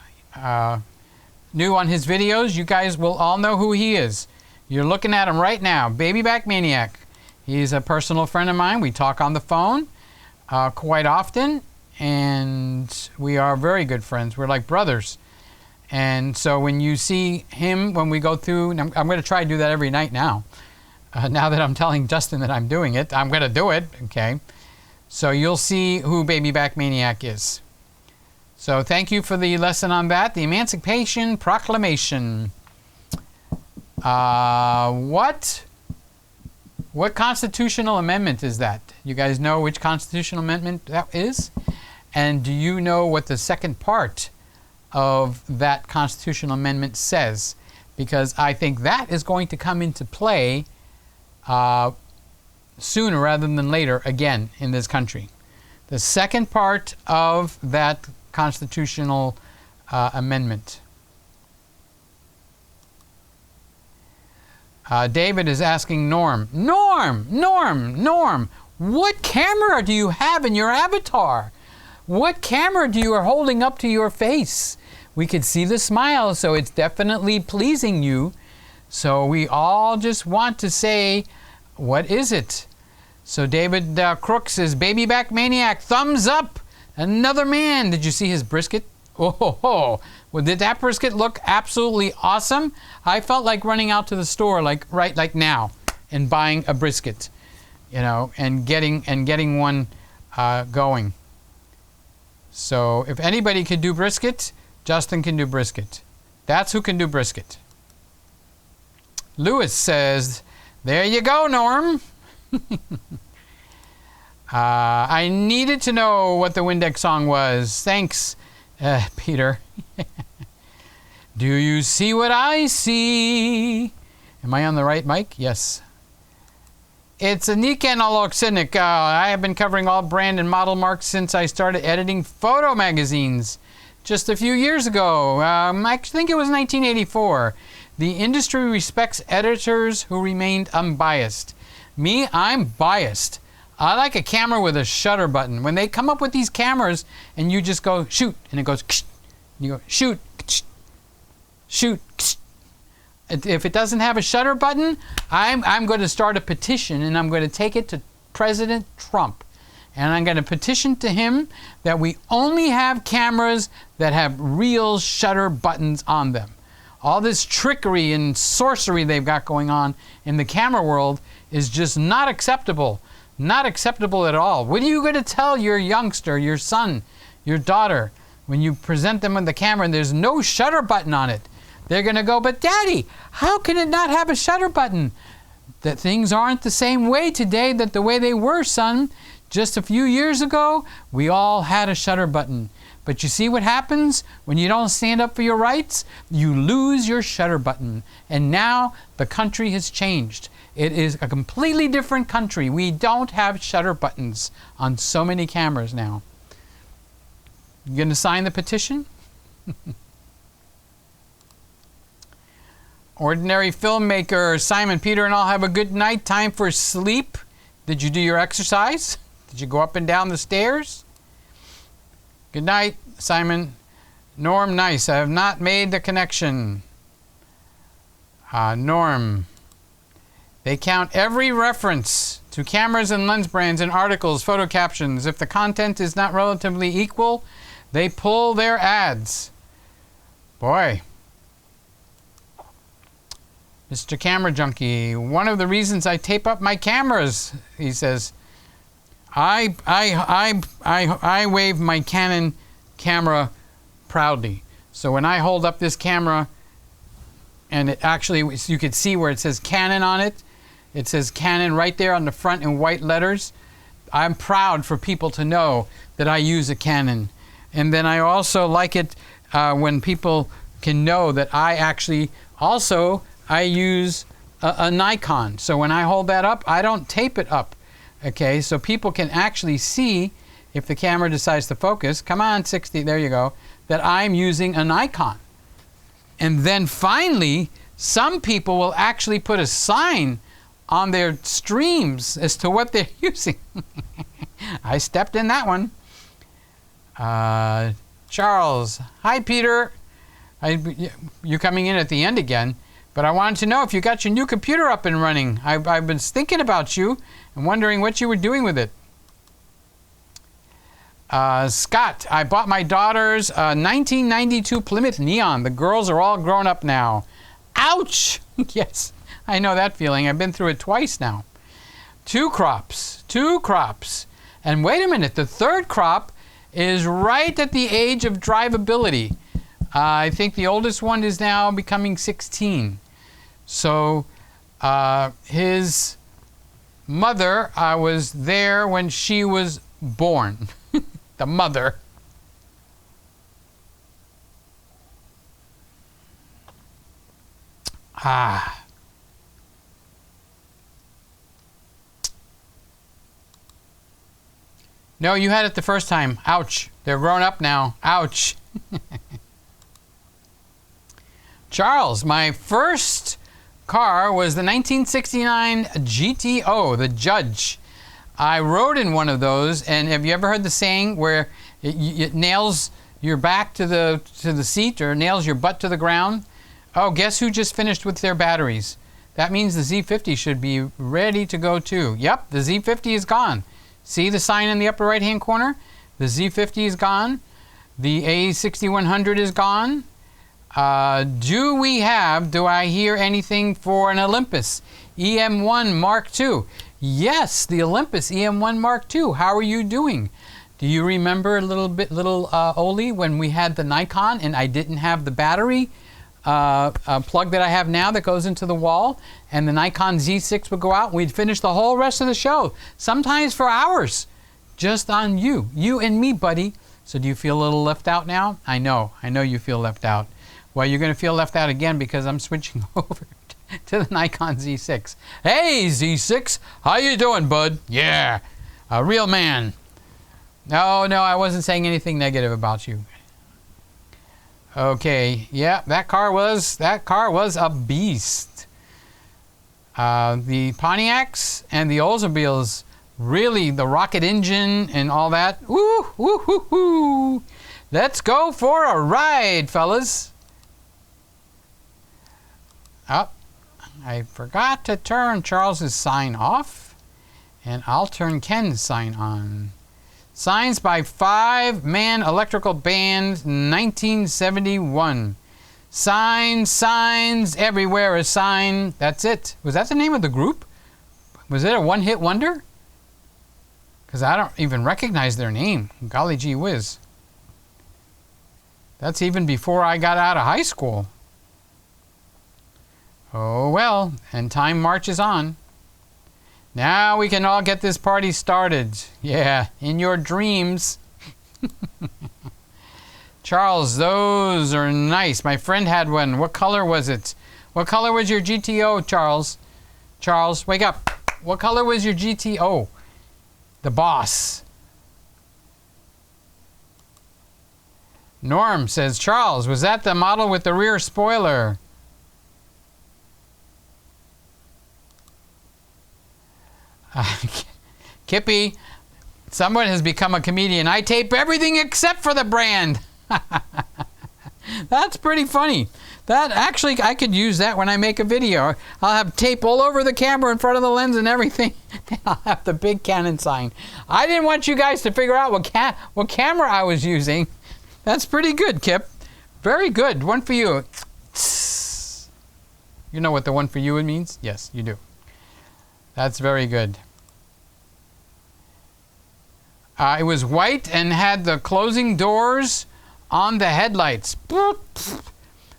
D: his videos, you guys will all know who he is. You're looking at him right now, Baby Back Maniac. He's a personal friend of mine. We talk on the phone quite often, and we are very good friends. We're like brothers. And so when you see him, when we go through, I'm going to try to do that every night now. Now that I'm telling Justin that I'm doing it, I'm going to do it, okay? So you'll see who Baby Back Maniac is. So thank you for the lesson on that. The Emancipation Proclamation. What constitutional amendment is that? You guys know which constitutional amendment that is? And do you know what the second part of that constitutional amendment says? Because I think that is going to come into play sooner rather than later again in this country. The second part of that constitutional amendment. David is asking Norm, what camera do you have in your avatar? What camera do you are holding up to your face? We could see the smile, so it's definitely pleasing you. So we all just want to say, what is it? So David Crooks is Baby Back Maniac, thumbs up. Another man. Did you see his brisket? Oh, well, did that brisket look absolutely awesome? I felt like running out to the store like now and buying a brisket, you know, and getting one going. So if anybody can do brisket, Justin can do brisket. That's who can do brisket. Lewis says, there you go, Norm. I needed to know what the Windex song was. Thanks, Peter. Do you see what I see? Am I on the right mic? Yes. It's a Nikan Aloksynik. I have been covering all brand and model marks since I started editing photo magazines just a few years ago. I think it was 1984. The industry respects editors who remained unbiased. Me, I'm biased. I like a camera with a shutter button. When they come up with these cameras and you just go shoot and it goes ksh, and you go shoot, ksh, shoot. Ksh. If it doesn't have a shutter button, I'm going to start a petition and I'm going to take it to President Trump. And I'm going to petition to him that we only have cameras that have real shutter buttons on them. All this trickery and sorcery they've got going on in the camera world is just not acceptable. Not acceptable at all. What are you going to tell your youngster, your son, your daughter, when you present them with the camera and there's no shutter button on it? They're going to go, but Daddy, how can it not have a shutter button? That things aren't the same way today that the way they were, son. Just a few years ago, we all had a shutter button. But you see what happens when you don't stand up for your rights? You lose your shutter button. And now the country has changed. It is a completely different country. We don't have shutter buttons on so many cameras now. You going to sign the petition? Ordinary filmmaker Simon, Peter, and all have a good night. Time for sleep. Did you do your exercise? Did you go up and down the stairs? Good night, Simon. Norm, nice. I have not made the connection. Norm. They count every reference to cameras and lens brands in articles, photo captions. If the content is not relatively equal, they pull their ads. Boy. Mr. Camera Junkie, one of the reasons I tape up my cameras, he says, I wave my Canon camera proudly. So when I hold up this camera, and it actually, you could see where it says Canon on it. It says Canon right there on the front in white letters. I'm proud for people to know that I use a Canon. And then I also like it when people can know that I actually also, I use a Nikon. So when I hold that up, I don't tape it up. Okay, so people can actually see if the camera decides to focus. Come on, 60, there you go. That I'm using a Nikon. And then finally, some people will actually put a sign on their streams as to what they're using. I stepped in that one. Charles, hi Peter. You're coming in at the end again, but I wanted to know if you got your new computer up and running. I've been thinking about you and wondering what you were doing with it. Scott, I bought my daughter's 1992 Plymouth Neon. The girls are all grown up now. Ouch! Yes, I know that feeling. I've been through it twice now. 2 crops. And wait a minute, the third crop is right at the age of drivability. I think the oldest one is now becoming 16. So his mother, I was there when she was born. The mother. No, you had it the first time. Ouch. They're grown up now. Ouch. Charles, my first car was the 1969 GTO, the Judge. I rode in one of those, and have you ever heard the saying where it nails your back to the seat or nails your butt to the ground? Oh, guess who just finished with their batteries? That means the Z50 should be ready to go too. Yep, the Z50 is gone. See the sign in the upper right-hand corner? The Z50 is gone. The A6100 is gone. Do I hear anything for an Olympus EM1 Mark II? Yes, the Olympus EM1 Mark II. How are you doing? Do you remember little Oli, when we had the Nikon and I didn't have the battery plug that I have now that goes into the wall, and the Nikon Z6 would go out and we'd finish the whole rest of the show, sometimes for hours, just on you and me, buddy. So do you feel a little left out now? I know you feel left out. Well, you're going to feel left out again because I'm switching over to the Nikon Z6. Hey, Z6, how you doing, bud? Yeah, a real man. No, I wasn't saying anything negative about you. Okay, yeah, that car was a beast. The Pontiacs and the Oldsmobiles, really, the rocket engine and all that. Woo, woo, woo, woo. Let's go for a ride, fellas. Oh, I forgot to turn Charles's sign off, and I'll turn Ken's sign on. Signs by 5-Man Electrical Band, 1971. Signs, everywhere a sign. That's it. Was that the name of the group? Was it a one-hit wonder? Because I don't even recognize their name. Golly gee whiz. That's even before I got out of high school. Oh well, and time marches on. Now we can all get this party started. Yeah, in your dreams. Charles, those are nice. My friend had one. What color was it? What color was your GTO, Charles? Charles, wake up. What color was your GTO? The boss. Norm says, Charles, was that the model with the rear spoiler? Kippy, someone has become a comedian. I tape everything except for the brand. That's pretty funny. That actually, I could use that when I make a video. I'll have tape all over the camera in front of the lens and everything. I'll have the big Canon sign. I didn't want you guys to figure out what camera I was using. That's pretty good, Kip. Very good. One for you. You know what the one for you means? Yes, you do. That's very good. It was white and had the closing doors on the headlights.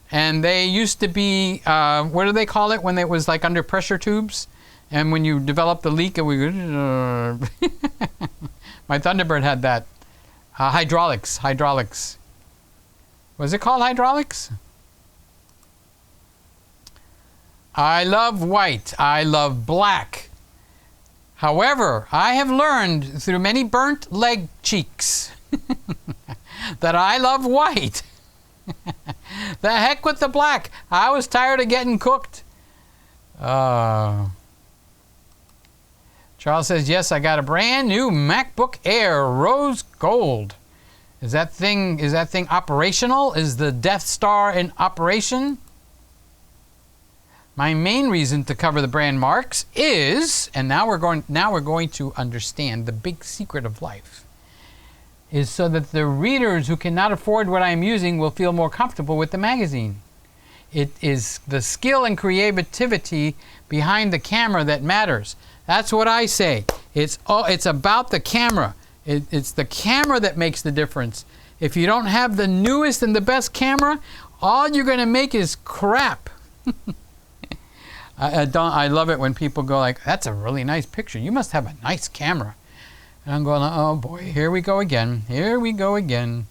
D: And they used to be, what do they call it when it was like under pressure tubes? And when you developed the leak, it would... My Thunderbird had that. Hydraulics. Was it called hydraulics? I love white. I love black. However, I have learned through many burnt leg cheeks that I love white. The heck with the black. I was tired of getting cooked. Charles says, yes, I got a brand new MacBook Air, rose gold. Is that thing operational? Is the Death Star in operation? My main reason to cover the brand marks is, and now we're going to understand the big secret of life, is so that the readers who cannot afford what I'm using will feel more comfortable with the magazine. It is the skill and creativity behind the camera that matters. That's what I say. It's about the camera. It's the camera that makes the difference. If you don't have the newest and the best camera, all you're going to make is crap. I love it when people go like, that's a really nice picture. You must have a nice camera. And I'm going, oh boy, here we go again. Here we go again.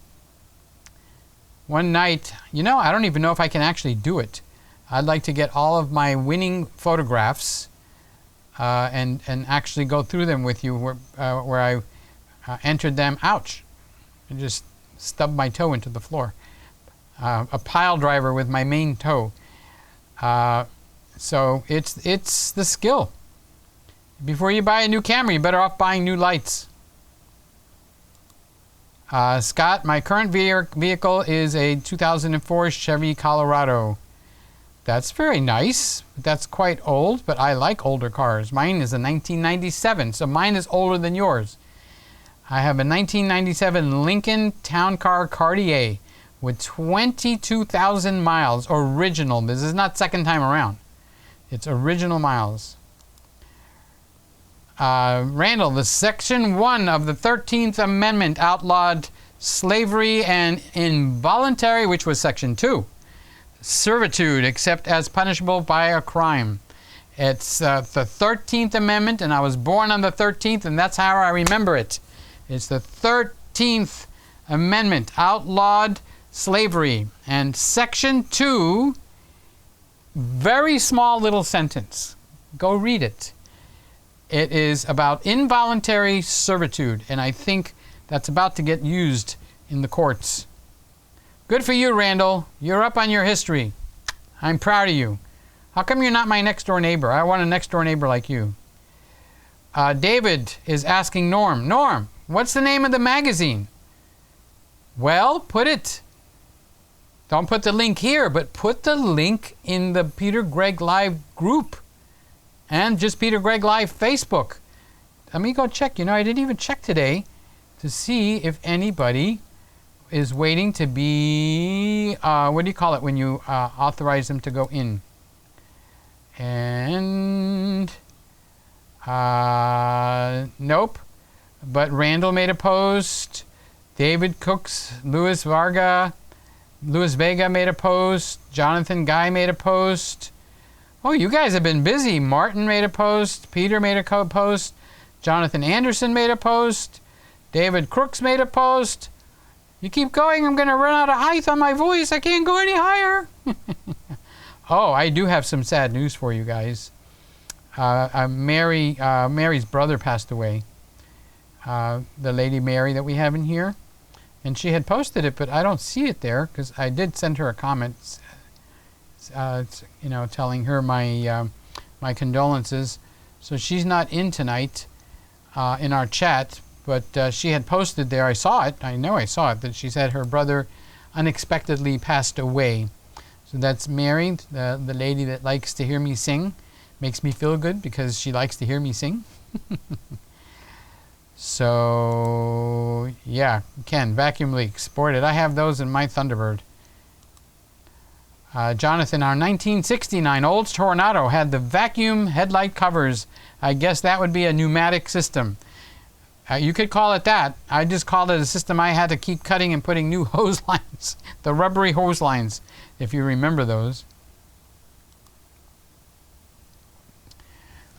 D: One night, I don't even know if I can actually do it. I'd like to get all of my winning photographs and actually go through them with you where I entered them. Ouch. I just stubbed my toe into the floor. A pile driver with my main toe. So it's the skill. Before you buy a new camera, you're better off buying new lights. Scott, my current vehicle is a 2004 Chevy Colorado. That's very nice. That's quite old, but I like older cars. Mine is a 1997, so mine is older than yours. I have a 1997 Lincoln Town Car Cartier with 22,000 miles. Original. This is not second time around. It's original miles. Randall, the Section 1 of the 13th Amendment outlawed slavery and involuntary, which was Section 2, servitude, except as punishable by a crime. It's the 13th Amendment, and I was born on the 13th, and that's how I remember it. It's the 13th Amendment outlawed slavery. And Section 2, very small little sentence. Go read it. It is about involuntary servitude, and I think that's about to get used in the courts. Good for you, Randall. You're up on your history. I'm proud of you. How come you're not my next-door neighbor? I want a next-door neighbor like you. David is asking Norm, Norm, what's the name of the magazine? Well, put it. Don't put the link here, but put the link in the PeterGreggLive group and just PeterGreggLive Facebook. Let me go check. You know, I didn't even check today to see if anybody is waiting to be, what do you call it when you authorize them to go in? And nope. But Randall made a post. David Cooks, Louis Vega made a post. Jonathan Guy made a post. Oh, you guys have been busy. Martin made a post. Peter made a post. Jonathan Anderson made a post. David Crooks made a post. You keep going, I'm going to run out of height on my voice. I can't go any higher. Oh, I do have some sad news for you guys. Mary's brother passed away. The lady Mary that we have in here. And she had posted it, but I don't see it there because I did send her a comment, you know, telling her my my condolences. So she's not in tonight in our chat, but she had posted there. I saw it. I know I saw it. That she said her brother unexpectedly passed away. So that's Mary, the lady that likes to hear me sing. Makes me feel good because she likes to hear me sing. So, yeah, Ken, vacuum leaks. Sported. I have those in my Thunderbird. Jonathan, our 1969 Olds Tornado had the vacuum headlight covers. I guess that would be a pneumatic system. You could call it that. I just called it a system I had to keep cutting and putting new hose lines. The rubbery hose lines, if you remember those.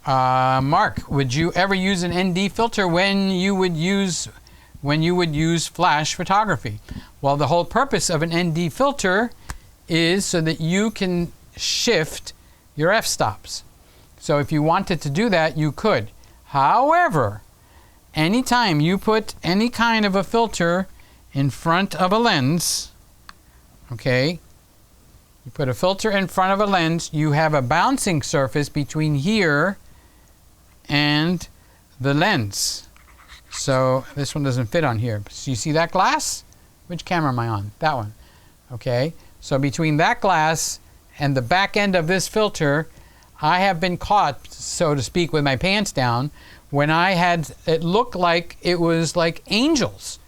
D: Mark, would you ever use an ND filter when you would use flash photography? Well, the whole purpose of an ND filter is so that you can shift your f-stops. So if you wanted to do that, you could. However, anytime you put any kind of a filter in front of a lens, okay, you put a filter in front of a lens, you have a bouncing surface between here and the lens. So this one doesn't fit on here. So you see that glass? Which camera am I on? That one. Okay. So between that glass and the back end of this filter, I have been caught, so to speak, with my pants down when I had, it looked like it was like angels.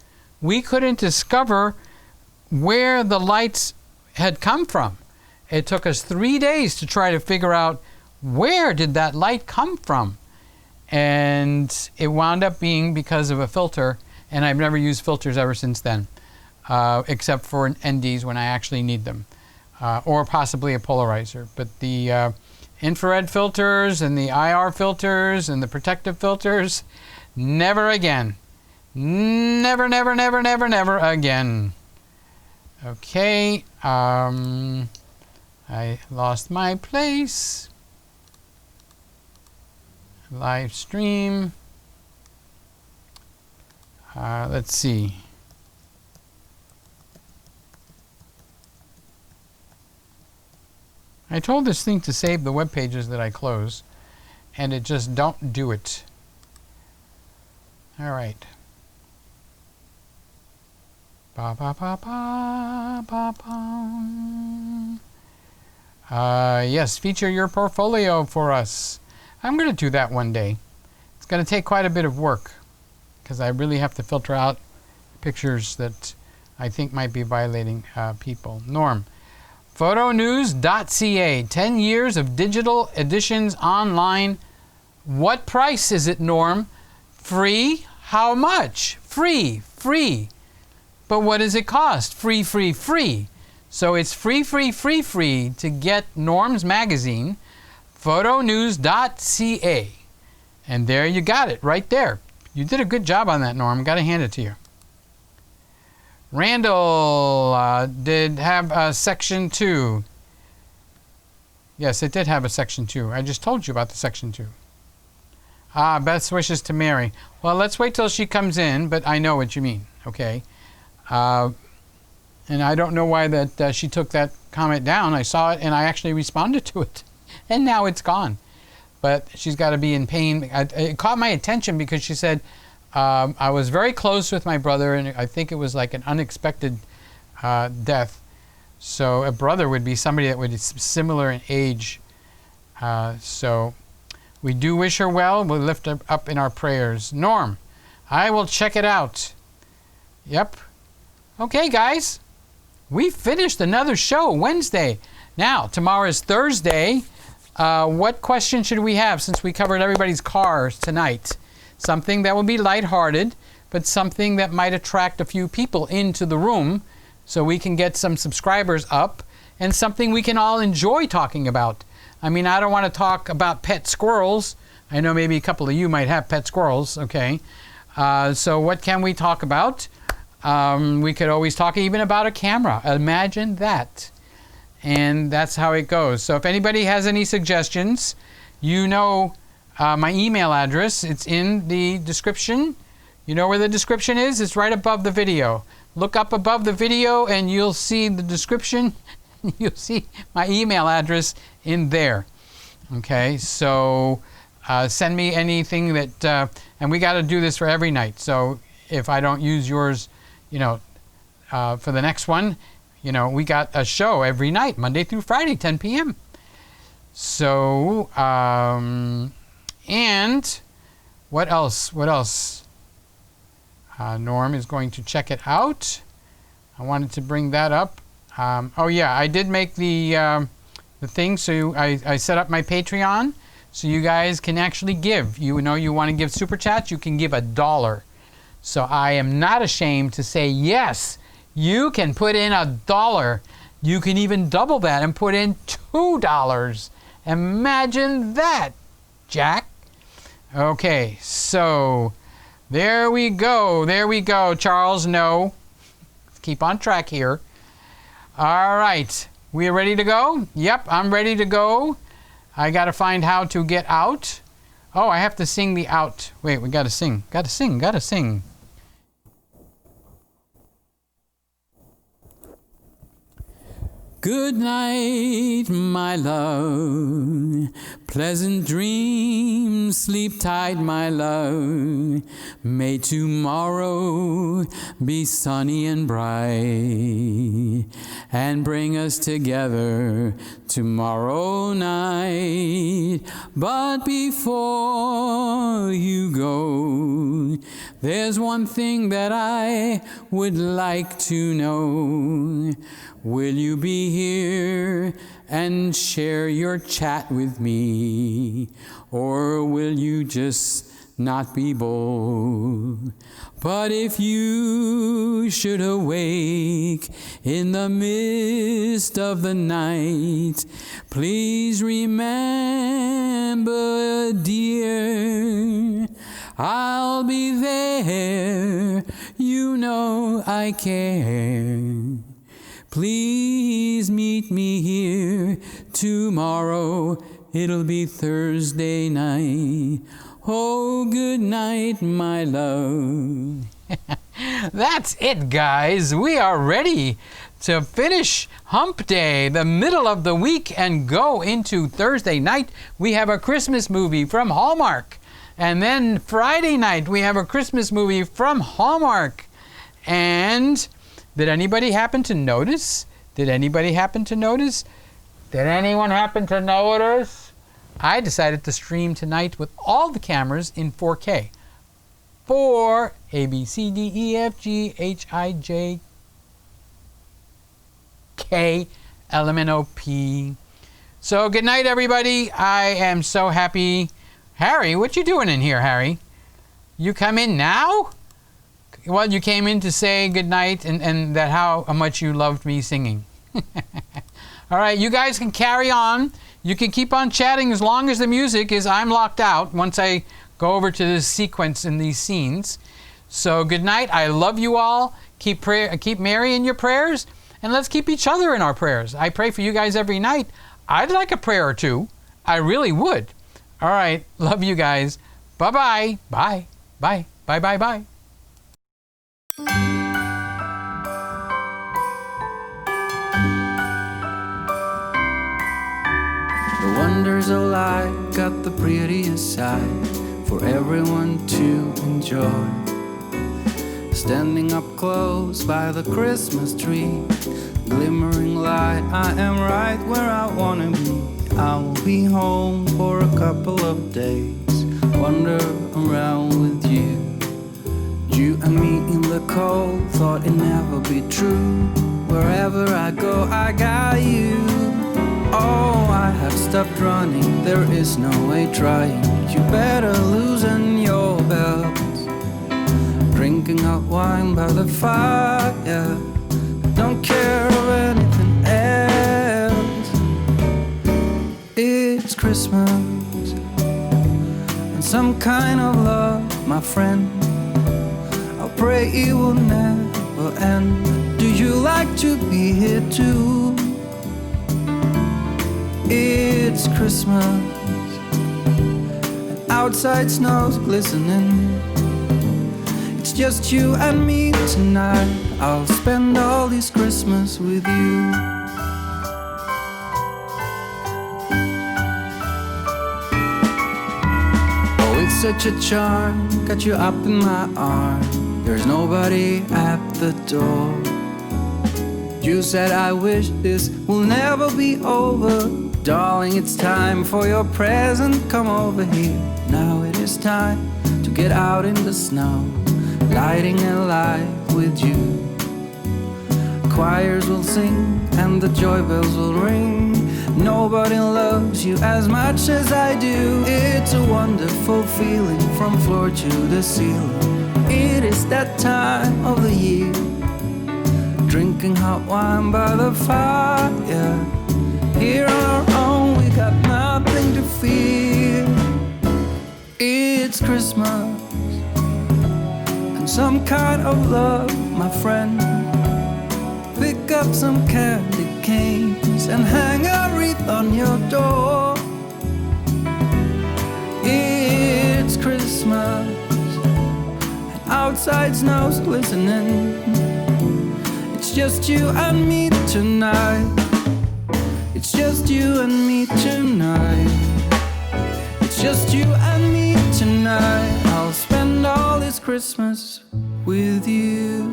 D: We couldn't discover where the lights had come from. It took us 3 days to try to figure out where did that light come from. And it wound up being because of a filter, and I've never used filters ever since then, except for NDs when I actually need them, or possibly a polarizer. But the infrared filters and the IR filters and the protective filters, never again. Never, never, never, never, never again. Okay, I lost my place. Live stream. Let's see. I told this thing to save the web pages that I close, and it just don't do it. All right. Ba ba ba ba ba ba. Yes, feature your portfolio for us. I'm going to do that one day. It's going to take quite a bit of work because I really have to filter out pictures that I think might be violating people. Norm, photonews.ca, 10 years of digital editions online What price is it, Norm? Free? How much? Free, free. But what does it cost? Free, free, free. So it's free, free, free, free to get Norm's magazine, photonews.ca. And there you got it, right there. You did a good job on that, Norm. Got to hand it to you. Randall did have a section 2. Yes, it did have a section 2. I just told you about the section 2. Best wishes to Mary. Well, let's wait till she comes in, but I know what you mean, okay? And I don't know why that she took that comment down. I saw it, and I actually responded to it. And now it's gone. But she's got to be in pain. It caught my attention because she said, I was very close with my brother, and I think it was like an unexpected death. So a brother would be somebody that would be similar in age. So we do wish her well. We'll lift her up in our prayers. Norm, I will check it out. Yep. Okay, guys. We finished another show Wednesday. Now, tomorrow is Thursday. What question should we have since we covered everybody's cars tonight? Something that will be lighthearted, but something that might attract a few people into the room so we can get some subscribers up, and something we can all enjoy talking about. I mean, I don't want to talk about pet squirrels. I know maybe a couple of you might have pet squirrels, okay? So what can we talk about? We could always talk even about a camera. Imagine that. And that's how it goes. So if anybody has any suggestions, you know my email address. It's in the description. You know where the description is? It's right above the video. Look up above the video and you'll see the description. You'll see my email address in there. Okay, so send me anything that, and we got to do this for every night. So if I don't use yours, you know, for the next one, you know, we got a show every night, Monday through Friday, 10 p.m. So, and what else? What else? Norm is going to check it out. I wanted to bring that up. Oh yeah, I did make the thing. So I set up my Patreon, so you guys can actually give. You know, you want to give super chats, you can give $1. So I am not ashamed to say yes. You can put in $1. You can even double that and put in $2. Imagine that, Jack. Okay, so there we go. There we go, Charles. No. Let's keep on track here. All right. We are ready to go? Yep, I'm ready to go. I got to find how to get out. Oh, I have to sing the out. Wait, we got to sing. Got to sing. Got to sing. Good night, my love. Pleasant dreams, sleep tight, my love. May tomorrow be sunny and bright, and bring us together tomorrow night. But before you go, there's one thing that I would like to know. Will you be here and share your chat with me? Or will you just not be bold? But if you should awake in the midst of the night, please remember, dear, I'll be there. You know I care. Please meet me here tomorrow. It'll be Thursday night. Oh, good night, my love. That's it, guys. We are ready to finish Hump Day, the middle of the week, and go into Thursday night. We have a Christmas movie from Hallmark. And then Friday night, we have a Christmas movie from Hallmark. And did anybody happen to notice? Did anybody happen to notice? Did anyone happen to notice? I decided to stream tonight with all the cameras in 4K. 4 A, B, C, D, E, F, G, H, I, J, K, L, M, N, O, P. So good night, everybody. I am so happy Harry, what you doing in here, Harry? You come in now? Well, you came in to say goodnight and that how much you loved me singing. All right, you guys can carry on. You can keep on chatting as long as the music is I'm locked out once I go over to this sequence in these scenes. So good night. I love you all. Keep Mary in your prayers, and let's keep each other in our prayers. I pray for you guys every night. I'd like a prayer or two. I really would. All right. Love you guys. Bye-bye. Bye. Bye. Bye, bye, bye.
A: The wonders of life got the prettiest side for everyone to enjoy. Standing up close by the Christmas tree, glimmering light, I am right where I wanna be. I will be home for a couple of days, wander around with you. You and me in the cold, thought it'd never be true. Wherever I go, I got you. Oh, I have stopped running, there is no way trying. You better loosen your belts. Drinking hot wine by the fire, don't care of anything else. It's Christmas, and some kind of love, my friend. I'll pray it will never end. Do you like to be here too? It's Christmas, and outside snow's glistening. It's just you and me tonight. I'll spend all this Christmas with you. Oh, it's such a charm, got you up in my arms. There's nobody at the door. You said I wish this will never be over. Darling, it's time for your present. Come over here. Now it is time to get out in the snow, lighting a light with you. Choirs will sing and the joy bells will ring. Nobody loves you as much as I do. It's a wonderful feeling from floor to the ceiling. It is that time of the year, drinking hot wine by the fire. Here on our own, we got nothing to fear. It's Christmas, and some kind of love, my friend. Pick up some candy canes and hang a wreath on your door. It's Christmas, and outside snow's glistening. It's just you and me tonight. It's just you and me tonight. It's just you and me tonight. I'll spend all this Christmas with you.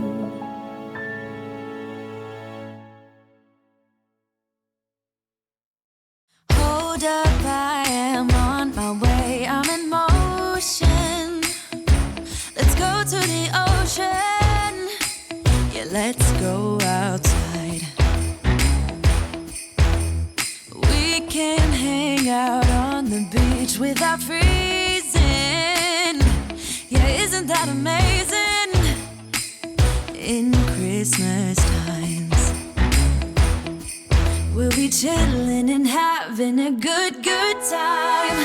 B: Hold up, I am on my way. I'm in motion. Let's go to the ocean. Yeah, let's go outside. We can hang out on the beach without freezing. Yeah, isn't that amazing? In Christmas times, we'll be chilling and having a good time.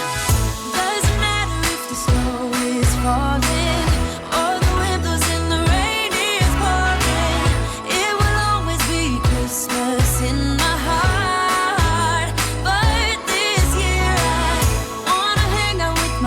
B: Doesn't matter if the snow is falling or the wind blows and the rain is pouring. It will always be Christmas in my heart. But this year I wanna hang out with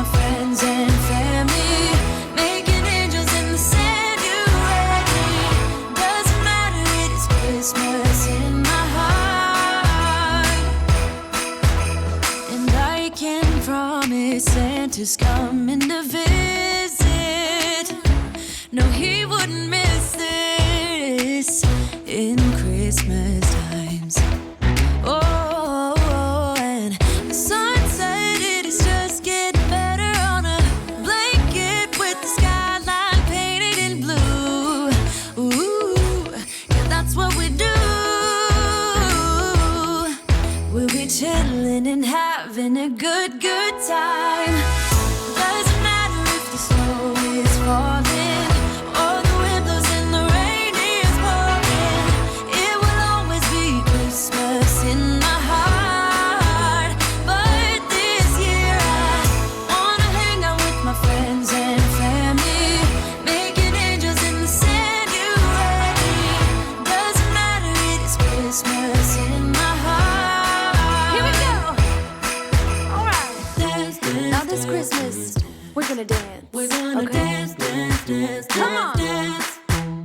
B: We're gonna dance, dance, dance, come on, dance.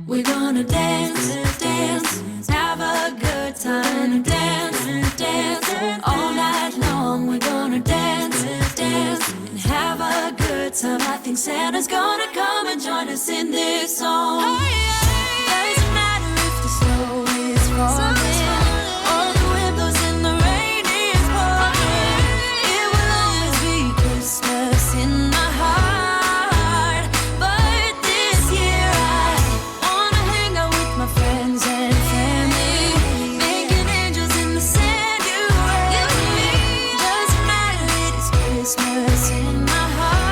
B: We're gonna dance, dance, have a good time, dance, dance, all night long. We're gonna dance, dance, and have a good time. I think Santa's gonna come and join us in this song. Doesn't matter if the snow is falling or the wind blows and the rain is pouring. It will always be Christmas in my heart. But this year I wanna hang out with my friends and family, making angels in the sanctuary. Doesn't matter, it is Christmas in my heart.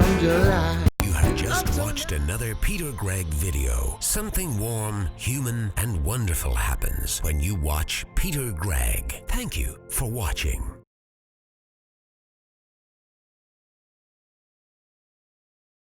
C: from July.
I: You have just watched another Peter Gregg video. Something warm, human, and wonderful happens when you watch Peter Gregg. Thank you for watching.